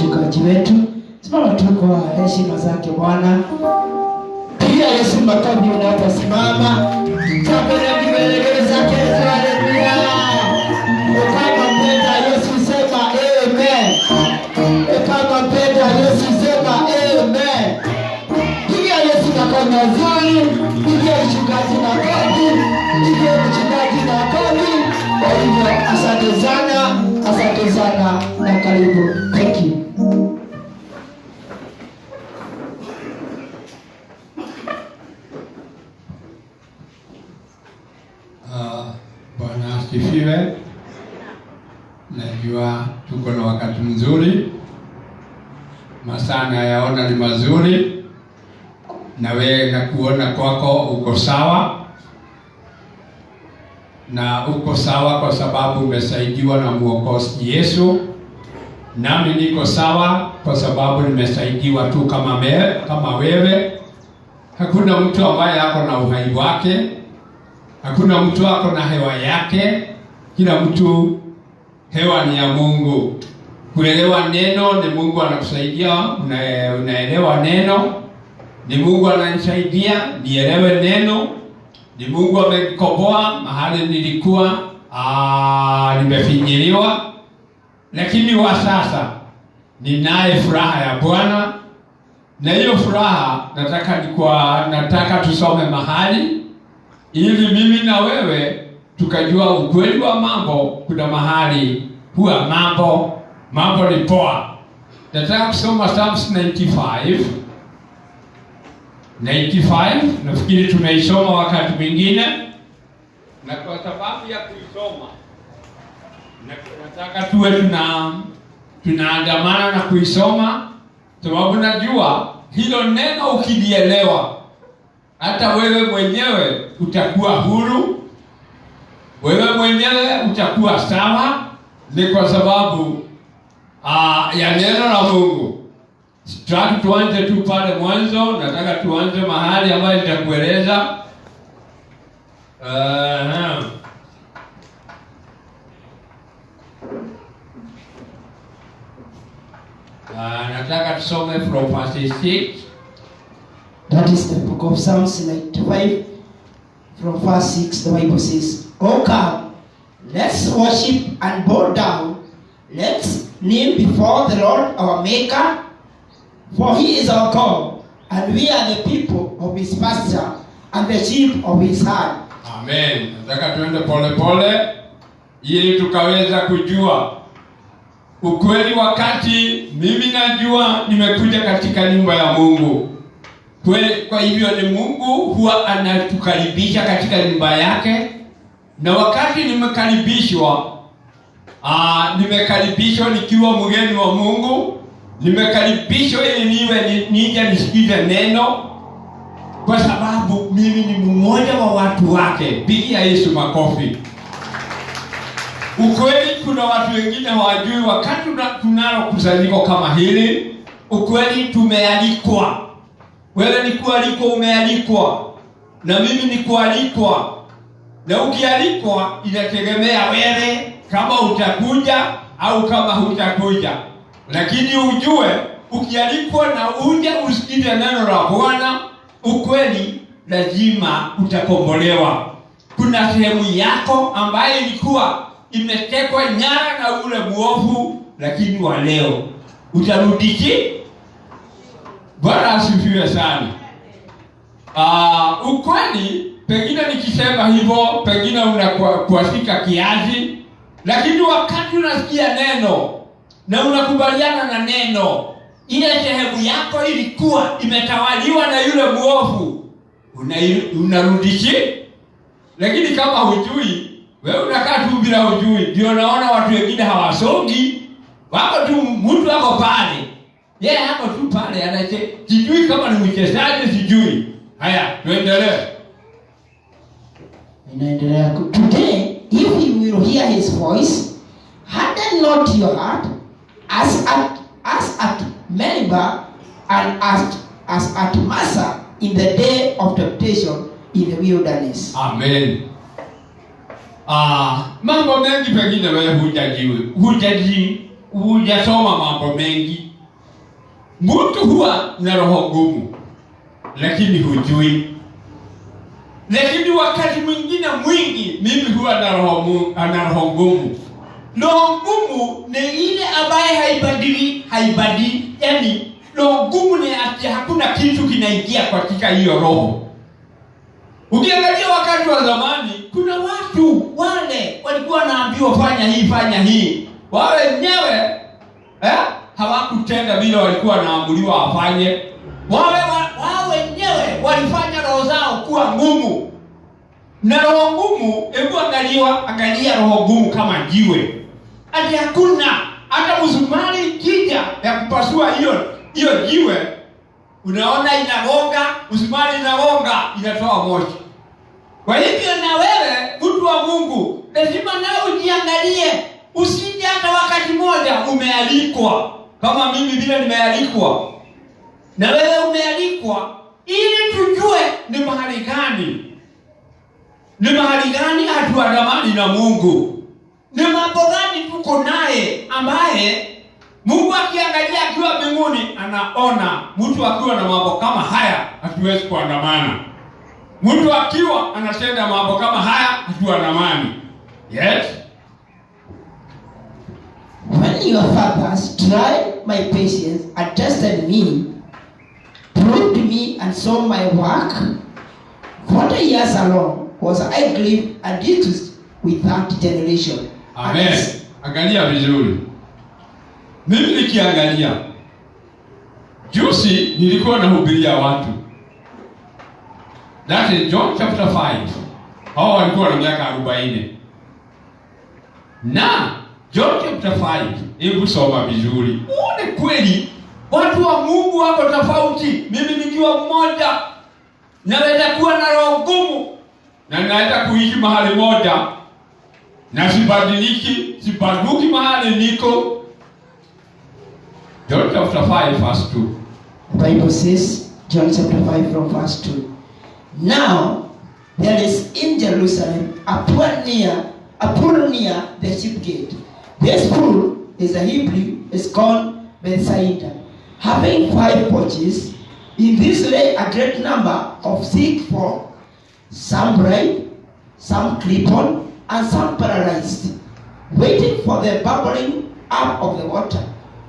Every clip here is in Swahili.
mchungaji wetu. Simama tu kwa heshima zake Bwana. Pia Yesu makofi unaposimama. Chapeni kigelegele zake. Haleluya. Kama mpenda Yesu sema amen. Kama mpenda Yesu sema amen. Pia Yesu makofi mazuri. Pia mchungaji makofi. Pia mchungaji makofi. Kwa hivyo asante sana na karibu. Thank you. Bwana asifiwe. Najua tuko na wakati mzuri, masaa nayaona ni mazuri, na wewe na kuona kwako uko sawa, na uko sawa kwa sababu umesaidiwa na Mwokozi Yesu. Nami niko sawa kwa sababu nimesaidiwa tu kama wewe. Hakuna mtu ambaye ako na uhai wake, hakuna mtu ako na hewa yake. Kila mtu hewa ni ya Mungu. Kuelewa neno ni Mungu anakusaidia, unaelewa neno. Ni Mungu ananisaidia nielewe neno. Ni Mungu amenikomboa mahali nilikuwa nimefinyiliwa. Lakini wa sasa ninaye furaha ya Bwana, na hiyo furaha nataka tusome mahali ili mimi na wewe tukajua ukweli wa mambo. Kuna mahali huwa mambo ni poa. Nataka kusoma Psalms 95. Nafikiri tumeisoma wakati mwingine, na kwa sababu ya kuisoma nataka tuwe tunaandamana na kuisoma, sababu najua hilo neno ukilielewa, hata wewe mwenyewe utakuwa huru, wewe mwenyewe utakuwa sawa. Ni kwa sababu ya neno la Mungu. Tuanze tu pale mwanzo. Nataka tuanze mahali ambayo nitakueleza. Nataka tusome from verse 6. That is the book of Psalms 95 from verse 6. The Bible says, "Oh come, let's worship and bow down. Let's kneel before the Lord our Maker. For he is our God, and we are the people of his pasture and the sheep of his hand." Amen. Nataka tuende pole ili tukaweza kujua ukweli. Wakati mimi najua nimekuja katika nyumba ya Mungu, kwa hivyo ni Mungu huwa anatukaribisha katika nyumba yake. Na wakati nimekaribishwa nikiwa mgeni wa Mungu. Nimekaribishwa ili nije nisikize neno, kwa sababu mimi ni mmoja wa watu wake. Pigia Yesu makofi. Ukweli kuna watu wengine hawajui, wakati tunalo kusanyiko kama hili, ukweli tumealikwa. Wewe ni kualikwa, umealikwa, na mimi ni kualikwa. Na ukialikwa inategemea wewe kama utakuja au kama hutakuja. Lakini ujue ukialikwa na uje usikize neno la Bwana, ukweli lazima utakombolewa. Kuna sehemu yako ambayo ilikuwa imetekwa nyara na ule muovu, lakini wa leo utarudiki. Bwana asifiwe sana. Ukweli pengine nikisema hivyo pengine unakuafika kiasi, lakini wakati unasikia neno na unakubaliana na neno, ile sehemu yako ilikuwa imetawaliwa na yule muovu, unarudiki. Lakini kama hujui, wewe unakaa tu bila hujui. Ndio naona watu wengine hawasongi, wako tu, mtu wako pale, yeye hapo tu pale, sijui kama ni mchezaji, sijui. Haya, tuendelee. Inaendelea. Today, if you will hear his voice, harden not your heart, as at Meribah and as at Massa in the day of temptation in the wilderness. Amen. Mambo mengi pengine wewe hujaji hujasoma mambo mengi. Mtu huwa na roho ngumu, lakini hujui. Lakini wakati mwingine mwingi mimi huwa na roho ngumu. Roho ngumu ni ile ambaye haibadili. Yaani roho ngumu ni ati hakuna kitu kinaingia katika hiyo roho. Ukiangalia wakati wa zamani, kuna watu wale walikuwa wanaambiwa fanya hii. Wao wenyewe hawakutenda vile walikuwa wanaamuliwa wafanye. Wao wenyewe walifanya roho zao kuwa ngumu. Na roho ngumu, hebu angalia roho ngumu kama jiwe. Ati hakuna hata msumari kija ya kupasua hiyo jiwe. Unaona inagonga, msumari inagonga, inatoa moshi. Kwa hivyo na wewe mtu wa Mungu, lazima nao ujiangalie. Usije hata wakati moja umealikwa kama mimi vile nimealikwa. Na wewe umealikwa ili tujue ni mahali gani. Ni mahali gani hatuandamani na Mungu. Ni mambo gani tuko naye ambaye Mungu akiangalia akiwa mbinguni anaona mtu akiwa na mambo kama haya hatuwezi kuandamana. Mtu akiwa anatenda mambo kama haya hatuandamani. Yes. When your fathers tried my patience and tested me, proved me and saw my work, 40 years alone was I grieved and distressed with that generation. Amen. Angalia vizuri. Mimi nikiangalia, juzi nilikuwa nahubiria watu. That is John chapter 5. Hao walikuwa na miaka 40. Na John chapter 5, hebu soma vizuri. Uone kweli watu wa Mungu wako tofauti. Mimi nikiwa mmoja naweza kuwa na roho ngumu na naweza kuishi mahali moja na sibanduki mahali niko. John chapter 5 verse 2. The Bible says, John chapter 5 from verse 2. Now there is in Jerusalem a pool near the sheep gate. This pool is a Hebrew, is called Bethsaida, having 5 porches. In this lay a great number of sick folk, some blind, some crippled, and some paralyzed, waiting for the bubbling up of the water.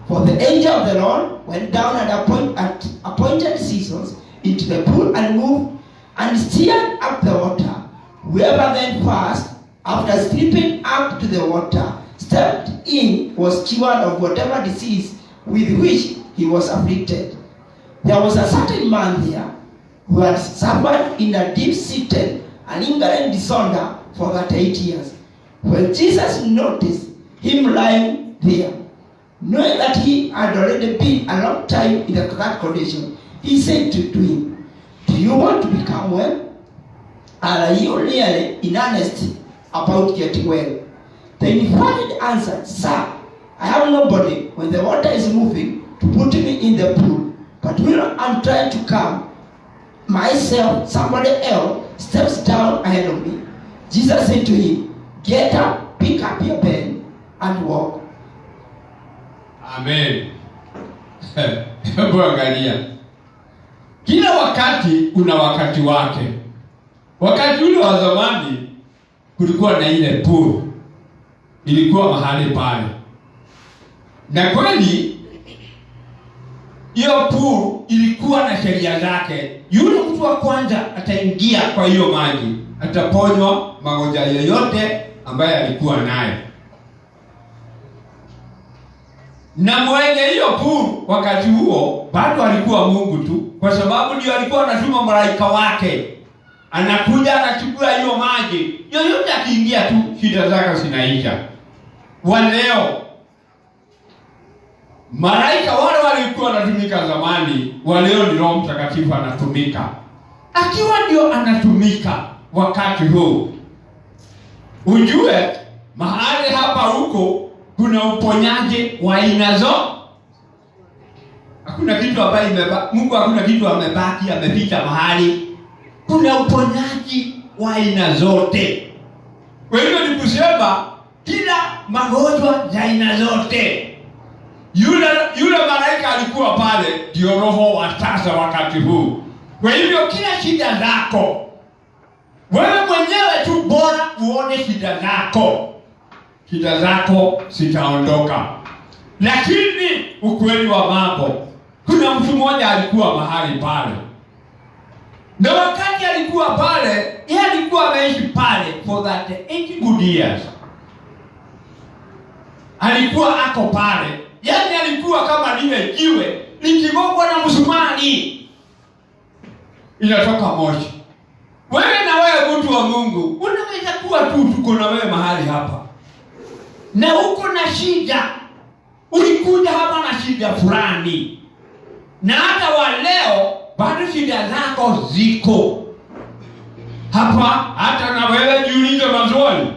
For the angel of the Lord went down at appointed seasons into the pool and moved and stirred up the water. Whoever then first, after slipping up to the water, stepped in was cured of whatever disease with which he was afflicted. There was a certain man there who had suffered in a deep-seated and lingering disorder for 38 years. When Jesus noticed him lying there, knowing that he had already been a long time in that condition, he said to him, "Do you want to become well? Are you really in earnest about getting well?" The invalid answered, "Sir, I have nobody when the water is moving to put me in the pool, but when I'm trying to come myself, somebody else steps down ahead of me." Jesus said to him, "Get up, pick up your bed, and walk." Amen. Hebu angalia. Kila wakati una wakati wake. Wakati ule wa zamani kulikuwa na ile pool. Ilikuwa mahali pale. Na kweli hiyo pool ilikuwa na sheria zake. Yule mtu wa kwanza ataingia kwa hiyo maji, ataponywa magonjwa yoyote ambaye alikuwa naye. Na mwenye hiyo pool wakati huo bado alikuwa Mungu tu, kwa sababu ndio alikuwa anatuma malaika wake. Anakuja anachukua hiyo maji. Yoyote akiingia tu shida zake zinaisha. Leo malaika wale walikuwa wanatumika zamani, leo ni Roho Mtakatifu anatumika. Akiwa ndio anatumika wakati huu. Ujue mahali hapa huko kuna uponyaji wa aina zote. Hakuna kitu ambaye Mungu hakuna kitu amebaki amepita mahali. Kuna uponyaji wa aina zote. Kwa hivyo ni kusema kila magonjwa ya aina zote Yule malaika alikuwa pale, ndio roho wa sasa wakati huu. Kwa hivyo kila shida zako, wewe mwenyewe tu bora uone shida zako zitaondoka. Lakini ukweli wa mambo, kuna mtu mmoja alikuwa mahali pale, na wakati alikuwa pale, yeye alikuwa ameishi pale for that 80 good years. Alikuwa ako pale, yani alikuwa kama lile jiwe likigongwa na msumari inatoka moshi. Wewe na wewe mtu wa Mungu, unaweza kuwa tu tuko na wewe mahali hapa, na uko na shida, ulikuja hapa na shida fulani, na hata wa leo bado shida zako ziko hapa. Hata na wewe jiulize maswali,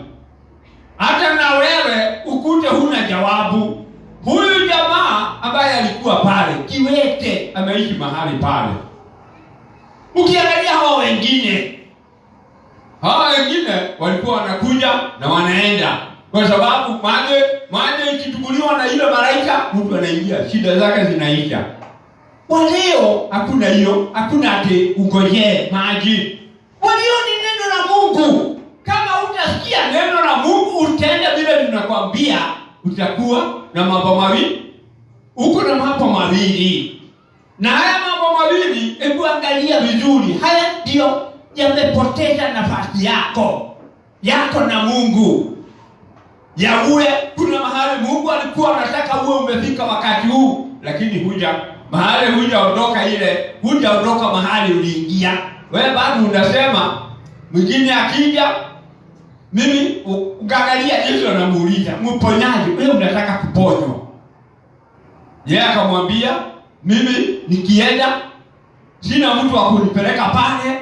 hata na wewe ukute huna jawabu. Huyu jamaa ambaye alikuwa pale kiwete, ameishi mahali pale. Ukiangalia hawa wengine walikuwa wanakuja na wanaenda, kwa sababu maji ikitubuliwa na ile malaika, mtu anaingia, shida zake zinaisha. Waleo hakuna hiyo, hakuna ati ungojee maji. Waleo ni neno la Mungu. Kama utasikia neno la Mungu, utenda vile tunakwambia, utakuwa na mambo mawili. Uko na mambo mawili, na haya mambo mawili, hebu angalia vizuri. Haya ndio yamepoteza nafasi yako na Mungu. Kuna mahali Mungu alikuwa anataka uwe umefika wakati huu, lakini hujaondoka mahali uliingia. Wewe bado unasema, mwingine akija, mimi ukaangalia Yesu anamuuliza, "Mponyaji, wewe unataka kuponywa?" Yeye akamwambia, "Mimi nikienda sina mtu wa kunipeleka pale.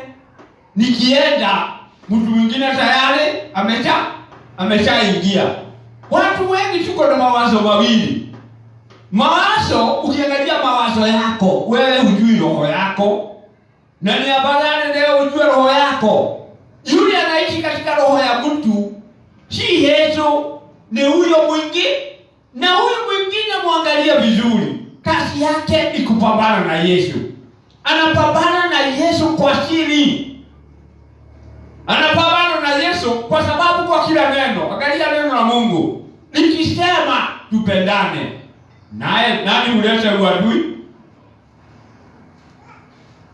Nikienda mtu mwingine tayari ameshaingia." Watu wengi tuko na mawazo mawili. Ukiangalia mawazo yako, wewe hujui roho yako. Na ni afadhali leo ujue roho yako. Yule anaishi katika roho ya mtu, si Yesu, ni huyo mwingine. Na huyo mwingine muangalia vizuri, kazi yake ni kupambana na Yesu. Anapambana na Yesu kwa siri. Anapambana na Yesu kwa sababu kwa kila neno, angalia neno la Mungu likisema tupendane, naye nani huleta uadui?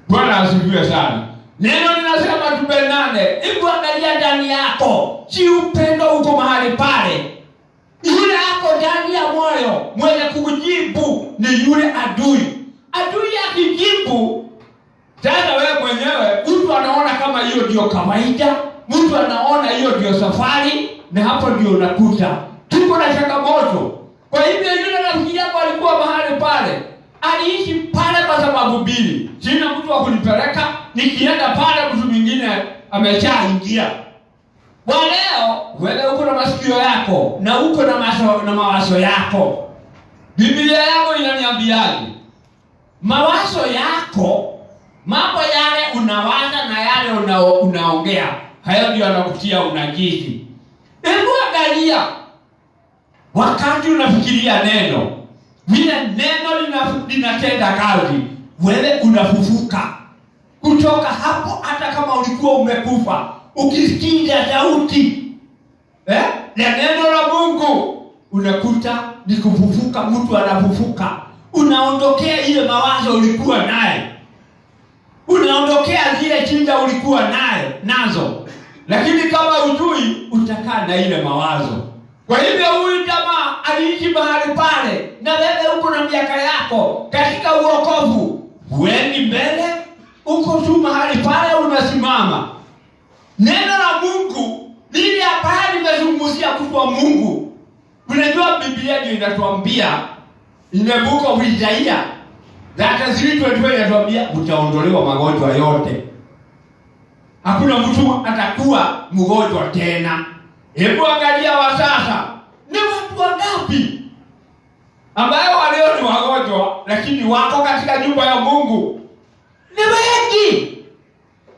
Bwana asifiwe sana. Neno linasema tupendane. Hebu angalia ndani yako, si upendo uko mahali pale. Yule ako ndani ya moyo, mwenye kujibu ni yule adui. Adui akijibu, sasa wewe mwenyewe, mtu anaona kama hiyo ndio kawaida, mtu anaona hiyo ndio safari, na hapo ndio unakuta tuko na changamoto. Kwa hivyo yule rafiki yako alikuwa mahali pale, aliishi pale kwa sababu mbili: sina mtu wa kunipeleka, nikienda pale mtu mwingine ameshaingia. Leo wewe uko na masikio yako na uko na mawazo yako. Biblia yako inaniambiaje? Mawazo yako, mambo yale unawaza na yale unaongea, hayo ndio yanakutia unajisi. Hebu angalia, wakati unafikiria neno, vile neno linatenda kazi, wewe unafufuka kutoka hapo. Hata kama ulikuwa umekufa, ukisikia sauti ya neno la Mungu, unakuta ni kufufuka. Mtu anafufuka, unaondokea ile mawazo ulikuwa naye, unaondokea zile shida ulikuwa nazo. Lakini kama ujui, utakaa na ile mawazo. Kwa hivyo huyu jamaa aliishi mahali pale, na wewe uko na miaka yako katika uokovu, huendi mbele, uko tu mahali pale unasimama. Neno la Mungu lile habari limezungumzia kwa Mungu. Unajua Biblia ndio inatuambia, in the book of Isaiah, that 3:24 inatuambia utaondolewa magonjwa yote. Hakuna mtu atakuwa mgonjwa tena. Hebu angalia wa sasa, ni watu wangapi ambao walio ni wagonjwa lakini wako katika nyumba ya Mungu? Ni wengi.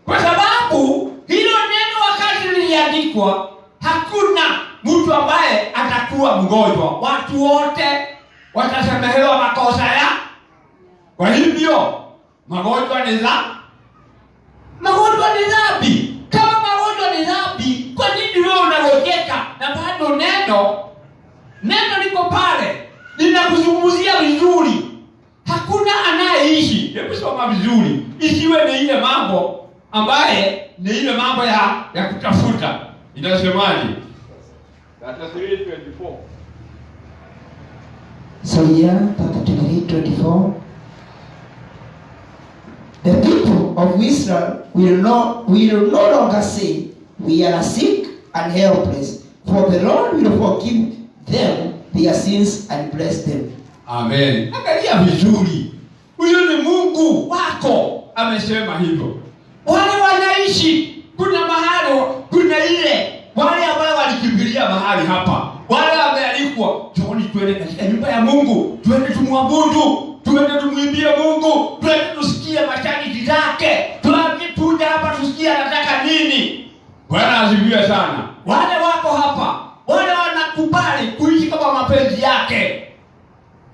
Kwa sababu hilo neno wakati liliandikwa, hakuna mtu ambaye atakuwa mgonjwa. Watu wote watasamehewa makosa ya. Kwa hivyo magonjwa ni dhambi. Kama magonjwa ni dhambi, kwa nini wewe unagojeka na bado neno liko pale linakuzungumzia vizuri? Hakuna anayeishi. Hebu soma vizuri, isiwe ni ile mambo ambaye ni ile mambo ya kutafuta. Inasemaje? 33:24. So yeah, 33:24. The people of Israel will no longer say, we are sick and helpless, for the Lord will forgive them their sins and bless them. Amen. Angalia vizuri. Huyo ni Mungu wako amesema hivyo. Wale wanaishi, kuna mahali, kuna ile wale ambao walikimbilia mahali hapa, wale wamealikwa, tuone twende katika nyumba ya Mungu, twende tumwabudu, twende tumwimbie Mungu, twende tusikie masharti zake, tuje hapa tusikie anataka nini. Bwana asifiwe sana. Wale wako hapa, wale wanakubali kuishi kama mapenzi yake.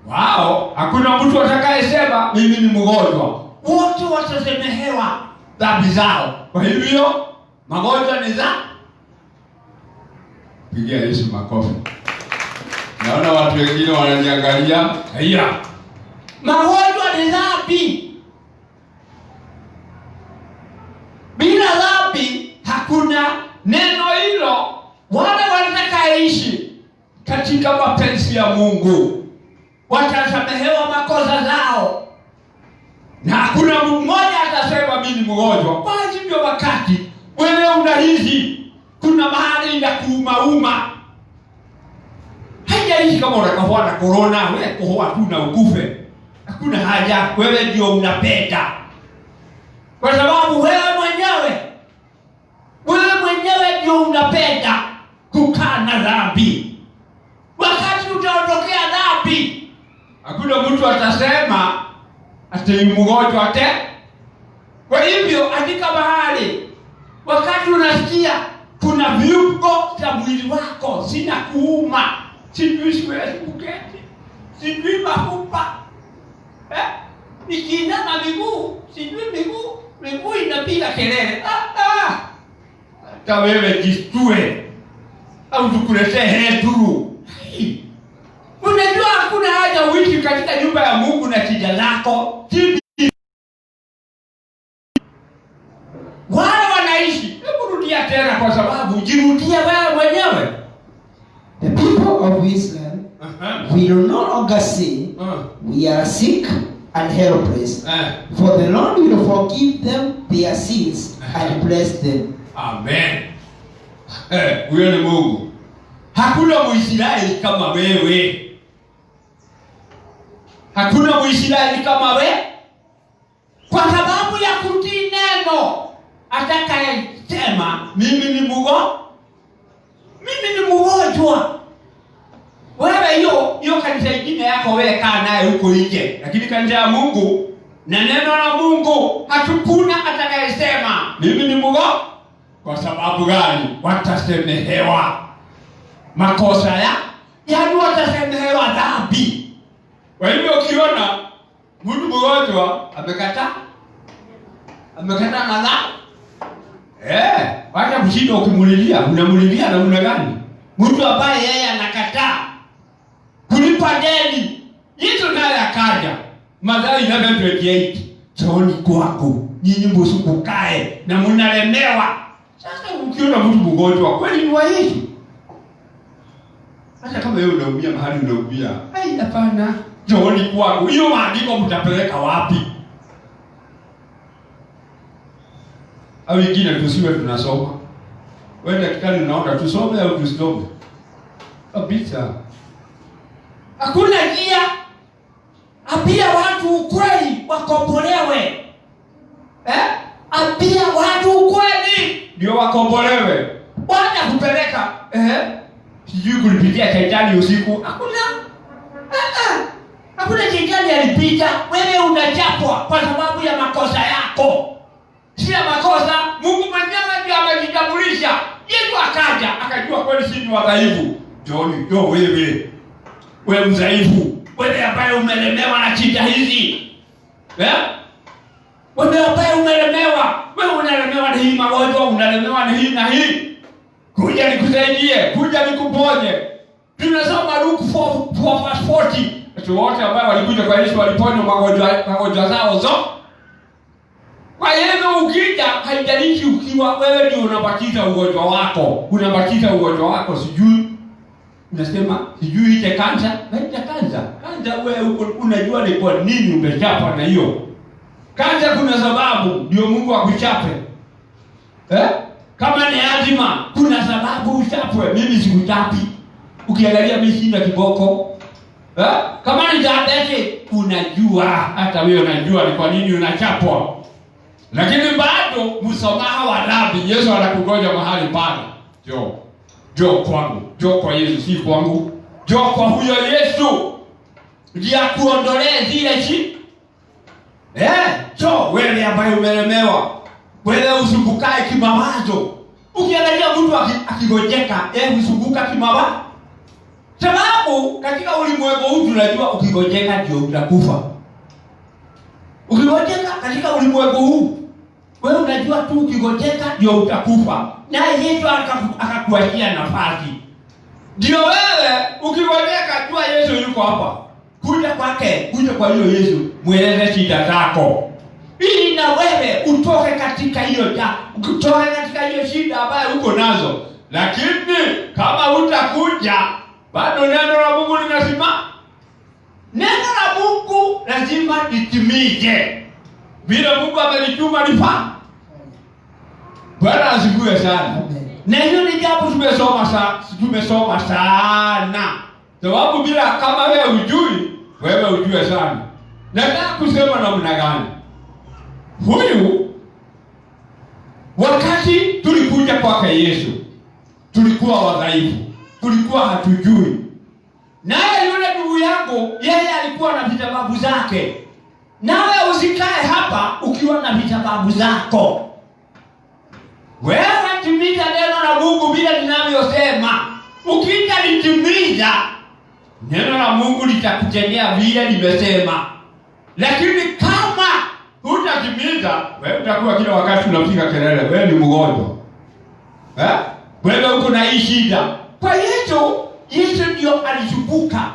Wao, hakuna mtu atakayesema mimi ni mgonjwa. Wote watasamehewa dhambi zao. Kwa hivyo magonjwa ni dhambi. Pigia Yesu makofi. Naona watu wengine wananiangalia. Haya. Magonjwa ni dhambi. Bila dhambi hakuna neno hilo. Wale watakaishi katika mapenzi ya Mungu watasamehewa makosa zao. Na hakuna mmoja atasema mimi ni mgonjwa. Kwa hivyo wakati wewe unahisi kuna mahali ya kuuma, haijalishi kama unakohoa na corona, wewe kohoa tu na ukufe. Hakuna haja, wewe ndio unapenda. Kwa sababu wewe mwenyewe ndio unapenda kukaa na dhambi. Wakati utaondokea dhambi, hakuna mtu atasema ati mgonjwa ate. Kwa hivyo andika mahali, wakati unasikia kuna viungo vya mwili wako sina kuuma, sijui siwezi kuketi, sijui mafupa, nikiinama miguu, sijui miguu inapiga kelele, hata wewe jistue au tukuletee heduru. Unajua hakuna haja uishi katika nyumba ya Mungu na shida zako. Wale wanaishi, hebu rudia tena kwa sababu jirudia wewe mwenyewe. The people of Israel will no longer say, we are sick and helpless, for the Lord will forgive them their sins and bless them. Amen. Huyo ni Mungu. Hakuna Mwisraeli kama wewe. Hakuna Mwisraeli kama wewe. Kwa sababu ya kutii neno, atakayesema mimi ni mgonjwa. Wewe hiyo kanisa ingine yako wewe kaa naye huko nje. Lakini kanisa ya Mungu na neno la Mungu hatukuna atakayesema mimi ni mgonjwa. Kwa sababu gani? Watasamehewa makosa yaani watasamehewa dhambi. Kwa hivyo ukiona mtu mgonjwa amekataa na dhambi, wacha kushinda ukimulilia, unamulilia namna gani? Mtu ambaye yeye anakataa kulipa deni, Yesu naye akaja. Mathayo 11:28, chooni kwako nyinyi msukukae na mnalemewa. Sasa ukiona mtu mgonjwa kweli ni wa Yesu. Hata kama wewe unaumia mahali unaumia, hapana, chooni kwako. Hiyo maandiko mtapeleka wapi? Au ingine tusiwe tunasoma. Wewe daktari unaona tusome au tusome? Kabisa. Hakuna njia. Apia watu ukweli wakombolewe. Apia watu ukweli ndio wakombolewe. Bwana kupeleka sijui kulipitia shetani usiku. Hakuna shetani alipita. Wewe unachapwa kwa sababu ya makosa yako. Sio makosa, Mungu mwenyewe ndiye amejitambulisha. Yesu akaja, akajua kweli sisi ni wadhaifu. John, wewe mdhaifu. wewe ambaye umelemewa na shida hizi. Wewe ambaye umelemewa, wewe unalemewa na hii magonjwa, unalemewa na hii na hii. Kuja nikusaidie, kuja nikuponye. Tunasoma Luke 4:40. Watu wote ambao walikuja kwa Yesu waliponywa magonjwa zao zote. Kwa hiyo ukija, haijalishi ukiwa wewe ndio unabatiza ugonjwa wako. Unabatiza ugonjwa wako, sijui unasema sijui ile kansa, haita kansa. Kansa wewe unajua ni kwa nini umechapa na hiyo. Kansa kuna sababu ndio Mungu akuchape. Kama ni azima, kuna sababu uchapwe. Mimi sikuchapi. Ukiangalia mimi sina kiboko. Kama ni diabetes, unajua, hata wewe unajua ni kwa nini unachapwa. Lakini bado msamaha wa dhambi, Yesu anakugoja mahali pale. Njoo kwangu, njoo kwa Yesu, si kwangu. Njoo kwa huyo Yesu. Ndiye akuondolee zile shida. Njoo wewe ambaye umelemewa. Wewe usumbukae kimawazo. Ukiangalia mtu akigojeka, usumbuka kimawazo. Sababu katika ulimwengu huu tunajua ukigojeka ndio utakufa. Ukigojeka katika ulimwengu huu, wewe unajua tu ukigojeka ndio utakufa. Na Yesu akakuachia nafasi. Ndio wewe ukigojeka jua Yesu yuko hapa. Kuja kwake, kuja kwa hiyo Yesu, mueleze shida zako. Ili na wewe utoke katika hiyo utoke katika hiyo shida ambayo uko nazo. Lakini kama utakuja, bado neno la Mungu linasimama. Neno la Mungu lazima litimike. Bila Mungu amelituma lifanye. Bwana asifiwe sana. Na hiyo ni jambo tumesoma sana. Sababu bila kama wewe hujui, wewe ujue sana. Nataka kusema namna gani? Huyu wakati tulikuja kwake Yesu, tulikuwa wadhaifu, tulikuwa hatujui. Naye yule ndugu yangu, yeye alikuwa na vitababu zake. Nawe usikae hapa ukiwa na vitababu zako. Wewe timiza neno la Mungu bila ninavyosema. Ukija litimiza, neno la Mungu litakutendea vile nimesema. Lakini kama hutatimiza, wewe utakuwa kila wakati unapiga kelele, wewe ni mgonjwa. Wewe uko na hii shida. Kwa hiyo Yesu ndio alishubuka.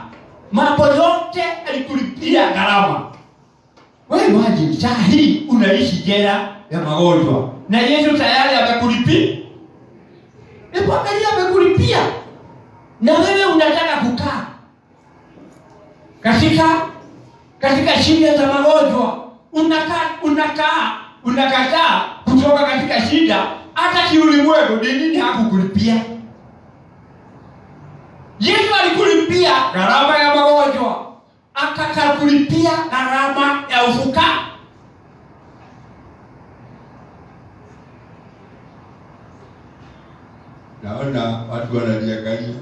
Mambo yote alikulipia gharama. Wewe imagine saa hii unaishi jela ya magonjwa. Na Yesu tayari amekulipia. Angalia amekulipia. Na wewe unataka kukaa katika shida za magonjwa. Unakataa kutoka katika shida hata kiulimwengu. Ni nini hakukulipia? Yesu alikulipia gharama ya magonjwa. Akakulipia gharama ya ufuka. Naona watu wananiangalia.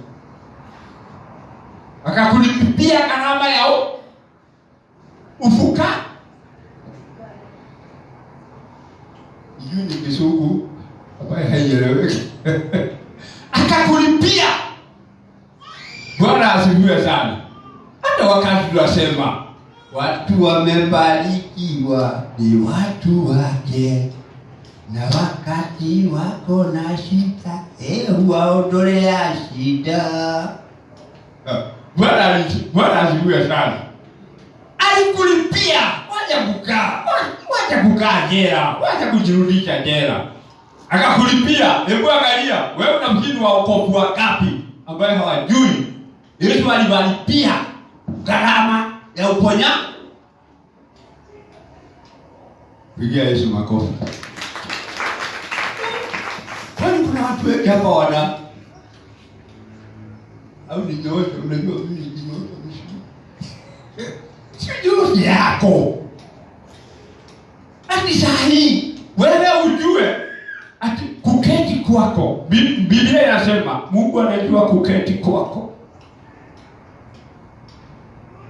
Akakulipia gharama ya ufuka. Hiyo ni Kizungu ambaye haieleweki. Akakulipia. Bwana asifiwe sana. Hata wakati tunasema watu wamebarikiwa ni watu wake, na wakati wako na shida, huwaondolea shida. Bwana asifiwe sana. Alikulipia, wacha kukaa jela, wacha kujirudisha jela. Akakulipia. Hebu angalia, wewe unafikiri waokovu wangapi ambaye hawajui Yesu aliwalipia gharama ya uponya? Pigia Yesu makofi. Kwani kuna watu wengi hapa wana au ni nyote, unajua mimi ni nyote sijui yako. Ati sahi wewe ujue ati kuketi kwako. Biblia inasema Mungu anajua kuketi kwako.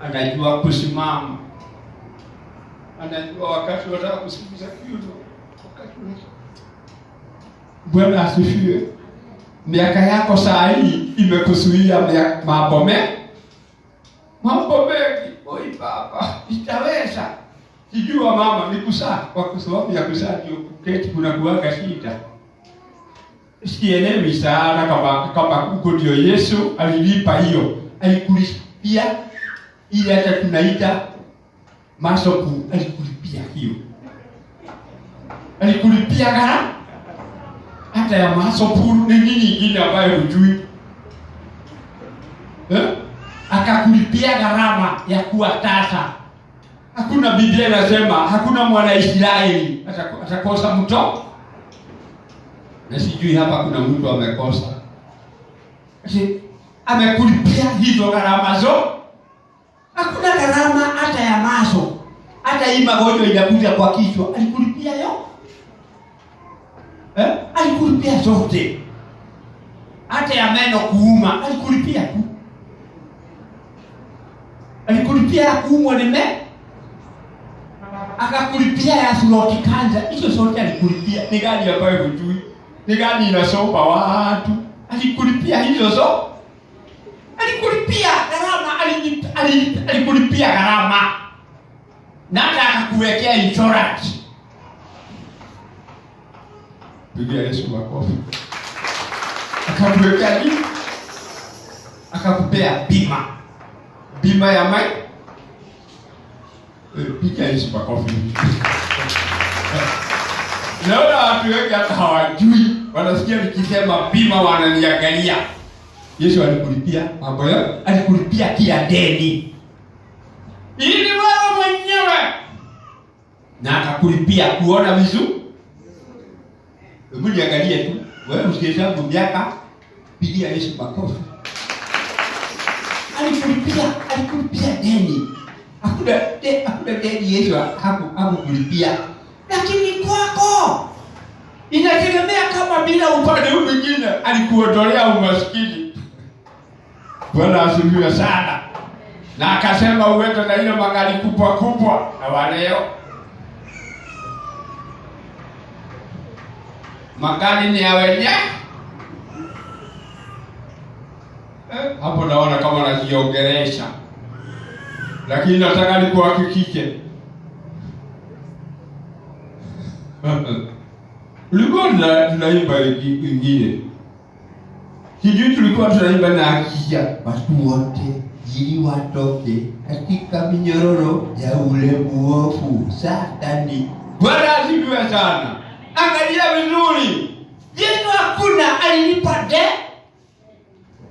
Anajua kusimama. Anajua wakati unataka kusikiza kitu. Bwana asifiwe. Miaka yako saa hii imekusuia mambo mengi. mambo mengi. Oi baba, itaweza. Sijua mama ni kusaa, kwa sababu ya kusaa ndio kuketi kuna kuwanga shida. Sielewi sana kama huko ndio Yesu alilipa hiyo. Alikulipia ile hata tunaita masopu, alikulipia hiyo. Alikulipia gharama hata ya masopu ni nini nyingine ambayo hujui. Akakulipia gharama ya kuwa tasa. Hakuna Biblia inasema hakuna mwana Israeli atakosa mto. Na sijui hapa kuna mtu amekosa. Amekulipia hizo gharama zo. Hakuna gharama hata ya maso. Hata hii magonjwa inakuja kwa kichwa, alikulipia yo. Alikulipia zote. Hata ya meno kuuma, alikulipia tu. Alikulipia ya kuumwa ni meno. Akakulipia ya throat cancer, hizo zote alikulipia. Ni gani ambayo hujui? Ni gani inasomba watu? Alikulipia hizo zote. Alikulipia gharama, alikulipia gharama. Na hata akakuwekea insurance. Pigia Yesu makofi. Akakuwekea nini? Akakupea bima. Bima ya maisha. Pigia Yesu makofi. Naona watu wengi hata hawajui. Wanasikia nikisema bima wananiangalia. Yesu alikulipia mambo yote. Alikulipia kila deni. Ili wewe mwenyewe. Na akakulipia kuona vizuri. Hebu niangalie tu. Wewe usihesabu miaka. Pigia Yesu makofi. Alikulipia deni. Hakuna deni Yesu hakukulipia. Lakini kwako inategemea kama bila upande mwingine alikuondolea umaskini. Bwana asifiwe sana. Na akasema uende na ile magari kubwa na waleo. Magari ni ya wenyewe. Hapo naona kama najiongelesha. Lakini nataka nikuhakikishe. Ulikuwa tunaimba ingine. Sijui tulikuwa tunaimba na hakikisha watu wote ili watoke katika minyororo ya ule muovu Satani. Bwana asifiwe sana. Angalia vizuri. Yesu hakuna alilipa deni.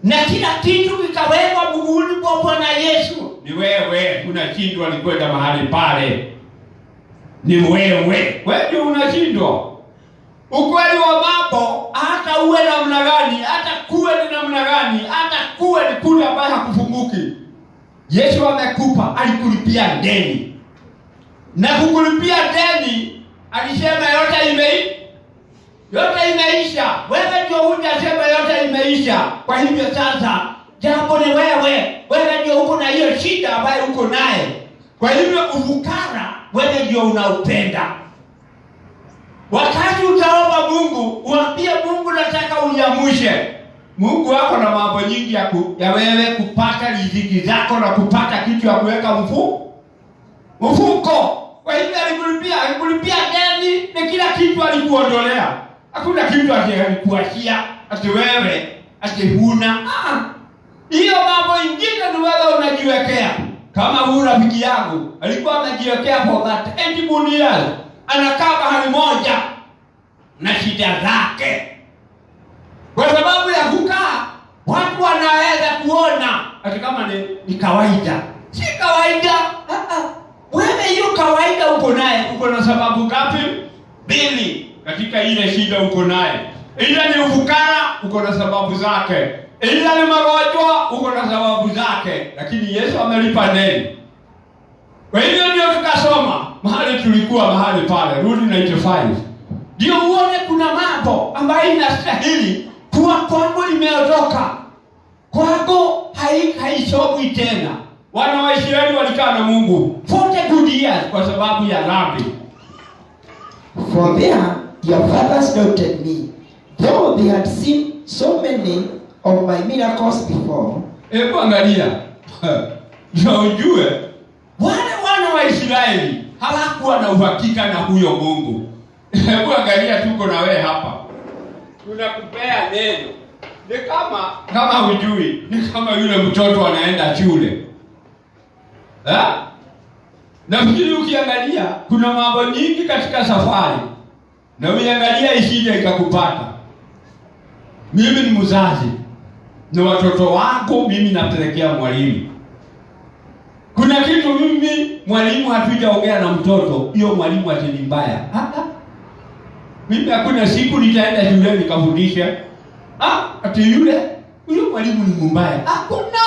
Na kila kitu kikawekwa mguuni kwa Bwana Yesu. Ni wewe unashindwa alikwenda mahali pale. Ni wewe ndio unashindwa. Ukweli wa mambo, hata uwe namna gani, hata kuwe ni namna gani, hata kuwe ni kule ambaye hakufunguki, Yesu amekupa, alikulipia deni. Na kukulipia deni, alisema yote imeisha. Wewe ndio hujasema yote imeisha. Kwa hivyo sasa, jambo ni wewe ndio uko na hiyo shida ambayo uko naye. Kwa hivyo ufukara, wewe ndio unaupenda. Wakati utaomba Mungu, uambie Mungu nataka unyamushe. Mungu wako na mambo nyingi ya wewe kupata riziki zako na kupata kitu ya kuweka mfuko. Kwa hivyo alikulipia deni na kila kitu alikuondolea. Hakuna kitu alikuachia ati wewe ati huna. Hiyo mambo ingine ni wewe unajiwekea. Kama huyu rafiki yangu alikuwa anajiwekea for that 80 years. Anakaa mahali moja na shida zake. Kwa sababu ya kukaa, watu wanaweza kuona ati kama ni kawaida. Si kawaida. Wewe hiyo kawaida uko naye, uko na sababu ngapi? 2 katika ile shida uko naye. Ila ni ufukara, uko na sababu zake. Ila ni magonjwa, uko na sababu zake. Lakini Yesu amelipa deni. Kwa hivyo ndio tukasoma mahali tulikuwa mahali pale Rudi 95. Ndio uone kuna mambo ambayo inastahili kuwa kwako imeondoka. Kwako haisogwi tena. Wana wa Israeli walikaa na Mungu 40 good years kwa sababu ya dhambi. For there your fathers doubted me, though they had seen so many of my miracles before. Angalia. ndio ujue wale wana wa Israeli hawakuwa na uhakika na huyo Mungu. Hebu angalia, tuko na wewe hapa, tunakupea neno. Ni kama hujui, ni kama yule mtoto anaenda shule. Nafikiri ukiangalia kuna mambo nyingi katika safari, na uiangalia isije ikakupata. Mimi ni mzazi na watoto wako mimi napelekea mwalimu. Kuna kitu mimi mwalimu hatujaongea na mtoto, hiyo mwalimu ati ni mbaya. Mimi hakuna siku nitaenda shule nikafundisha ati yule mwalimu ni mbaya. Hakuna.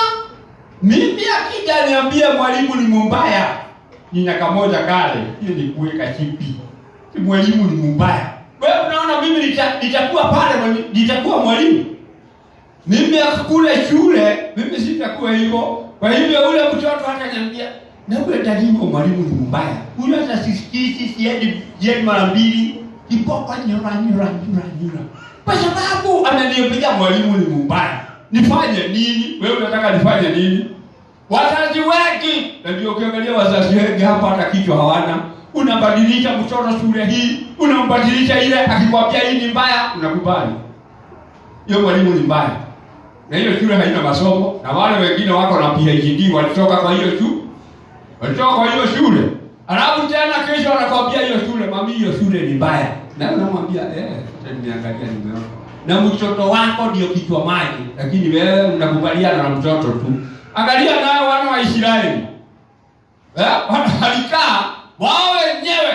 Mimi akija niambia mwalimu ni mbaya, ni nyaka moja kale, hiyo ni kuweka chipi. Mwalimu ni mbaya. Wewe unaona mimi nitakuwa pale, nitakuwa mwalimu? Mimi akule shule, mimi sitakuwa hivyo. Kwa hivyo ule mtoto hata niambia, na wewe ndivyo mwalimu ni mbaya. Huyo hata sisikii siendi mara mbili, ipoka nyura. Kwa sababu ananiambia mwalimu ni mbaya. Nifanye nini? Wewe unataka nifanye nini? Wazazi wengi, na ndio ukiangalia wazazi wengi hapa hata kichwa hawana. Unabadilisha mtoto shule hii, unambadilisha ile, akikwambia hii ni mbaya, unakubali. Hiyo mwalimu ni mbaya. Na hiyo shule haina masomo, na wale wengine wako na PhD walitoka kwa hiyo shule. Alafu tena kesho anakwambia hiyo shule, mami hiyo shule ni mbaya. Na unamwambia nimeangalia nimeona. Na mtoto wako ndio kichwa maji, lakini wewe unakubaliana na mtoto tu. Angalia nao wana wa Israeli. Walikaa wao wenyewe.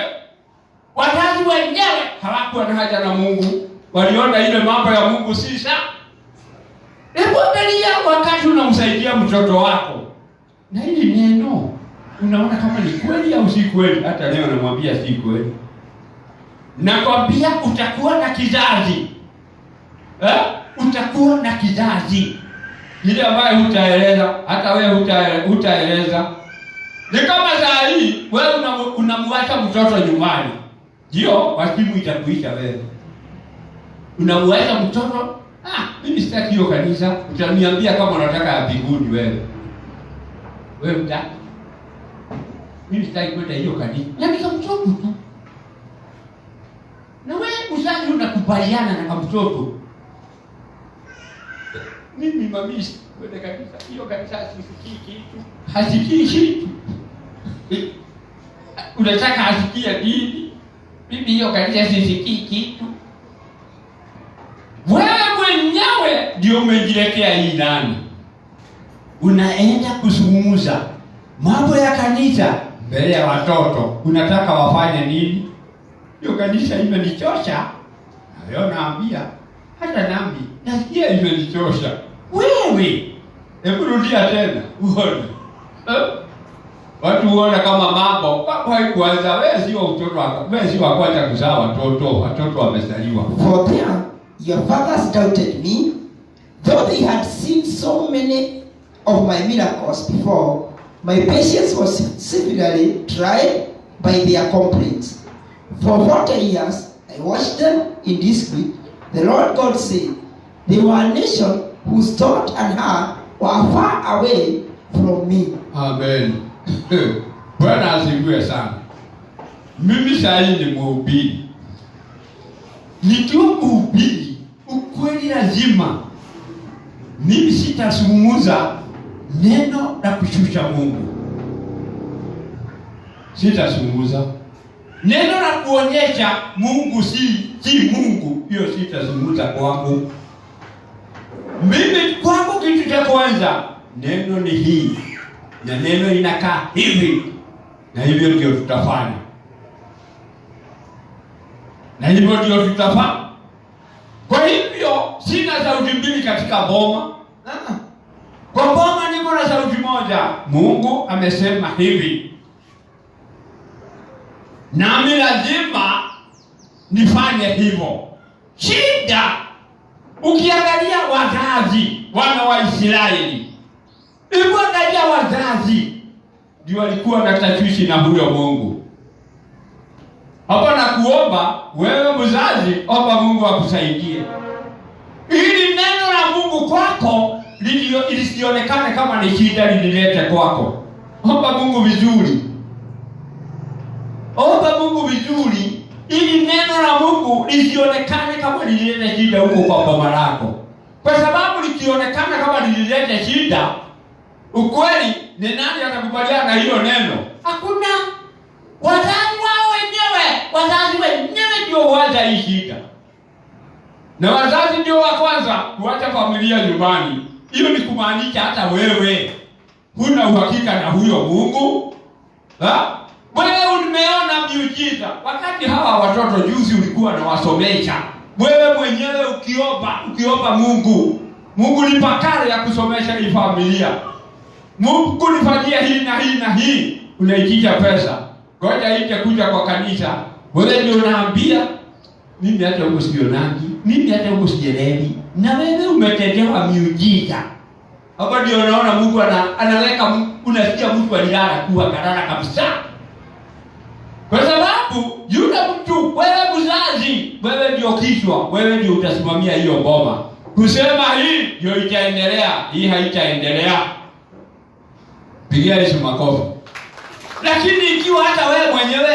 Wazazi wenyewe hawakuwa na haja na Mungu. Waliona ile mambo ya Mungu si sawa. Hebu angalia wakati unamsaidia mtoto wako. Na hili neno unaona kama ni kweli au si kweli? Hata leo namwambia si kweli. Nakwambia utakuwa na kizazi. Utakuwa na kizazi. Ile ambaye hutaeleza, hata wewe hutaeleza. Ni kama saa hii wewe unamwacha mtoto nyumbani. Ndio, wakimu itakuisha wewe. Unamwacha mtoto, mimi sitaki hiyo kanisa, utaniambia kama unataka ya mbinguni wewe. Wewe mtaki. Mimi sitaki kwenda hiyo kanisa. Yaani kama mtoto tu. Na wewe mzazi unakubaliana na mtoto. Mimi mamisi kwenda kanisa, hiyo kanisa hasikii kitu. Hasikii kitu. Unataka asikie nini? Mimi hiyo kanisa hasikii kitu. Wewe mwenyewe ndio umejiletea hii ndani. Unaenda kuzungumza mambo ya kanisa mbele ya watoto. Unataka wafanye nini? Hiyo kanisa imenichosha. Na leo naambia, hata nami nasikia imenichosha. Wewe, hebu rudia tena. Uone. Watu huona kama mambo haikuanza. Wewe si wa mtoto wako. Wewe si wa kwanza kuzaa watoto. Watoto wamezaliwa. For there, your fathers doubted me, though they had seen so many of my miracles before. My patience was severely tried by their complaints. For 40 years, I watched them in discreet. The Lord God said, they were a nation whose thought and heart were far away from me. Amen. Bwana asifiwe sana. Mimi sasa ni mhubiri. Nikiwa mhubiri, ukweli lazima. Mimi sitazungumza neno la kushusha Mungu. Sitazungumza neno la kuonyesha Mungu si Mungu. Hiyo sitazungumza kwangu. Mimi kwangu kitu cha kwanza, neno ni hii. Na neno inakaa hivi. Na hivyo ndio tutafanya. Kwa hivyo sina sauti mbili katika boma. Kwa boma niko na sauti moja. Mungu amesema hivi. Nami lazima nifanye hivyo. Shida ukiangalia wazazi wana wa Israeli. Ukiangalia wazazi ndio walikuwa na tatizo na huyo Mungu. Hapa na kuomba wewe mzazi, omba Mungu akusaidie. Ili neno la Mungu kwako lisionekane kama ni shida lililete kwako. Omba Mungu vizuri. Omba Mungu vizuri ili neno la Mungu lisionekane kama lililete shida huko kwa boma lako. Kwa sababu likionekana kama lililete shida, ukweli ni nani atakubaliana na hilo neno? Hakuna. Wazazi wenyewe ndio huacha hii shida. Na wazazi ndio wa kwanza kuacha familia nyumbani. Hiyo ni kumaanisha hata wewe huna uhakika na huyo Mungu. Wewe umeona miujiza. Wakati hawa watoto juzi ulikuwa na wasomesha, wewe mwenyewe ukiomba Mungu nipa kale ya kusomesha hii familia. Mungu nifanyie hii na hii na hii. Unaitisha pesa. Ngoja ije kuja kwa kanisa. Wewe ndio unaambia mimi hata huko sionangi, mimi hata huko sielewi. Na wewe umetendewa miujiza. Hapo ndio unaona Mungu anaweka, unasikia mtu alilala kuwa karara kabisa. Kwa sababu yule mtu, wewe mzazi, wewe ndio kichwa, wewe ndio utasimamia hiyo boma. Kusema hii ndio itaendelea, hii haitaendelea. Pigia Yesu makofi. Lakini ikiwa hata wewe mwenyewe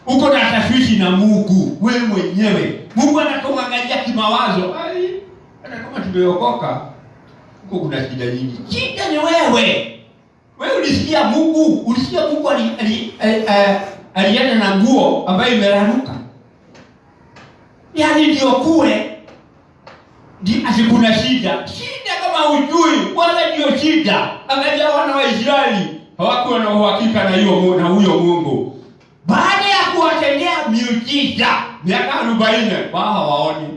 uko na tashwishi na Mungu, wewe mwenyewe, Mungu anakuangalia kimawazo, hata kama tumeokoka, huko kuna shida nyingi. Shida ni wewe. Wewe ulisikia Mungu alienda na nguo ambayo imeraruka. Yaani ndio kule asikuna shida. Shida kama ujui, wala ndio shida. Angalia wana wa Israeli, hawakuwa na uhakika na huyo Mungu. Baada ya kuwatendea miujiza miaka 40, wao hawaoni.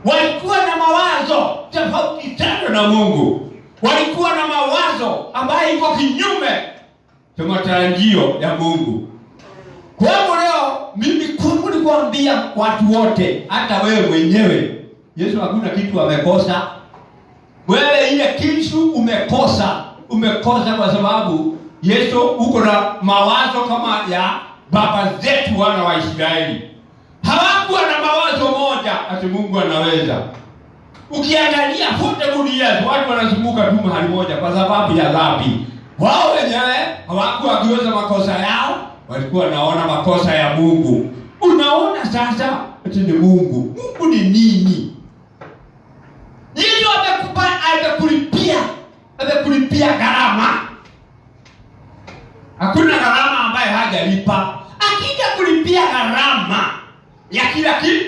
Walikuwa na mawazo tofauti sana na Mungu. Walikuwa na mawazo ambayo iko kinyume cha matarajio ya Mungu. Kwa hiyo leo mimi nikuambia watu wote, hata wewe mwenyewe, Yesu hakuna kitu amekosa. Wewe ile kitu umekosa kwa sababu Yesu uko na mawazo kama ya baba zetu wana wa Israeli. Hawakuwa na mawazo moja ati Mungu anaweza. Ukiangalia pote dunia watu wanazunguka tu mahali moja kwa sababu ya dhambi. Wao wenyewe hawakuwa wakiweza makosa yao, walikuwa wanaona makosa ya Mungu. Unaona sasa ati ni Mungu. Mungu ni nini? Yesu amekulipia gharama. Hakuna gharama ambayo hajalipa. Akija kulipia gharama ya kila kitu,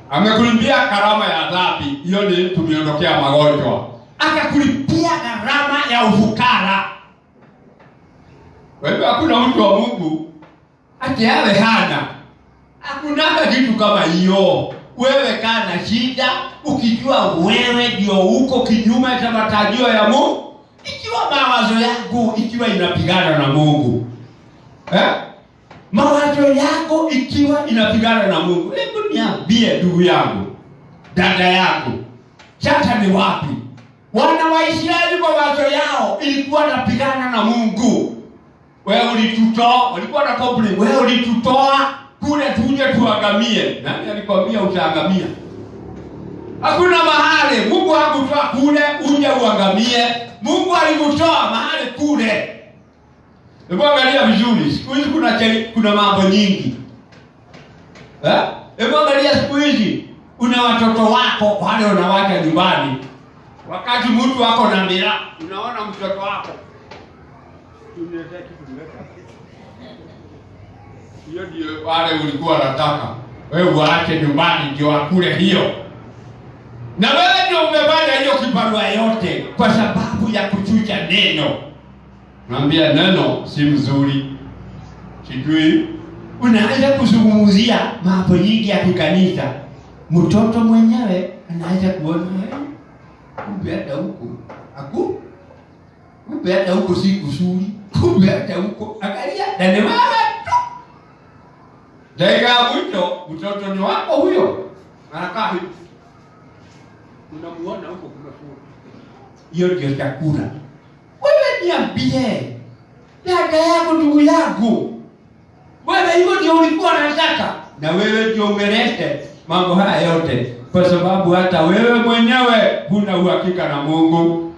amekulipia gharama ya dhambi, hiyo ni tumeondokea magonjwa. Akakulipia gharama ya ufukara. Wewe hakuna mtu wa Mungu ati awe hana. Hakuna kitu kama hiyo. Wewe kana shida ukijua wewe ndio uko kinyume cha matarajio ya Mungu. Ikiwa mawazo yako ikiwa inapigana na Mungu. Mawazo yako ikiwa inapigana na Mungu. Hebu niambie ndugu yangu, dada yangu, sasa ni wapi? Wana wa Israeli mawazo yao ilikuwa inapigana na Mungu. Wewe ulitutoa, walikuwa na complain, wewe ulitutoa kule tuje tuangamie. Nani alikwambia utaangamia? Hakuna mahali Mungu hakutoa kule uje uangamie. Mungu alikutoa mahali kule. Hebu angalia vizuri. Siku hizi kuna mambo nyingi. Hebu angalia siku hizi una watoto wako wale unawacha nyumbani. Wakati mtu wako na mila, unaona mtoto wako. Hiyo ndio wale ulikuwa unataka. Wewe waache nyumbani ndio akule hiyo. Na wewe ndio umefanya hiyo kibarua yote kwa sababu ya kuchuja neno. Naambia neno si mzuri. Sijui unaanza kuzungumzia mambo nyingi ya kikanisa. Mtoto mwenyewe anaanza kuona kumbe hata huko kumbe hata huko si kusuri. Kumbe hata huko angalia na ni wewe tu. Dakika mwisho mtoto ni wako huyo. Anakaa hivi. Unamuona huko kuna food. Hiyo ndio chakula. Wewe niambie. Dada yako ndugu yangu. Wewe hivyo ndio ulikuwa unataka. Na wewe ndio umelete mambo haya yote. kwa sababu hata wewe mwenyewe huna uhakika na Mungu.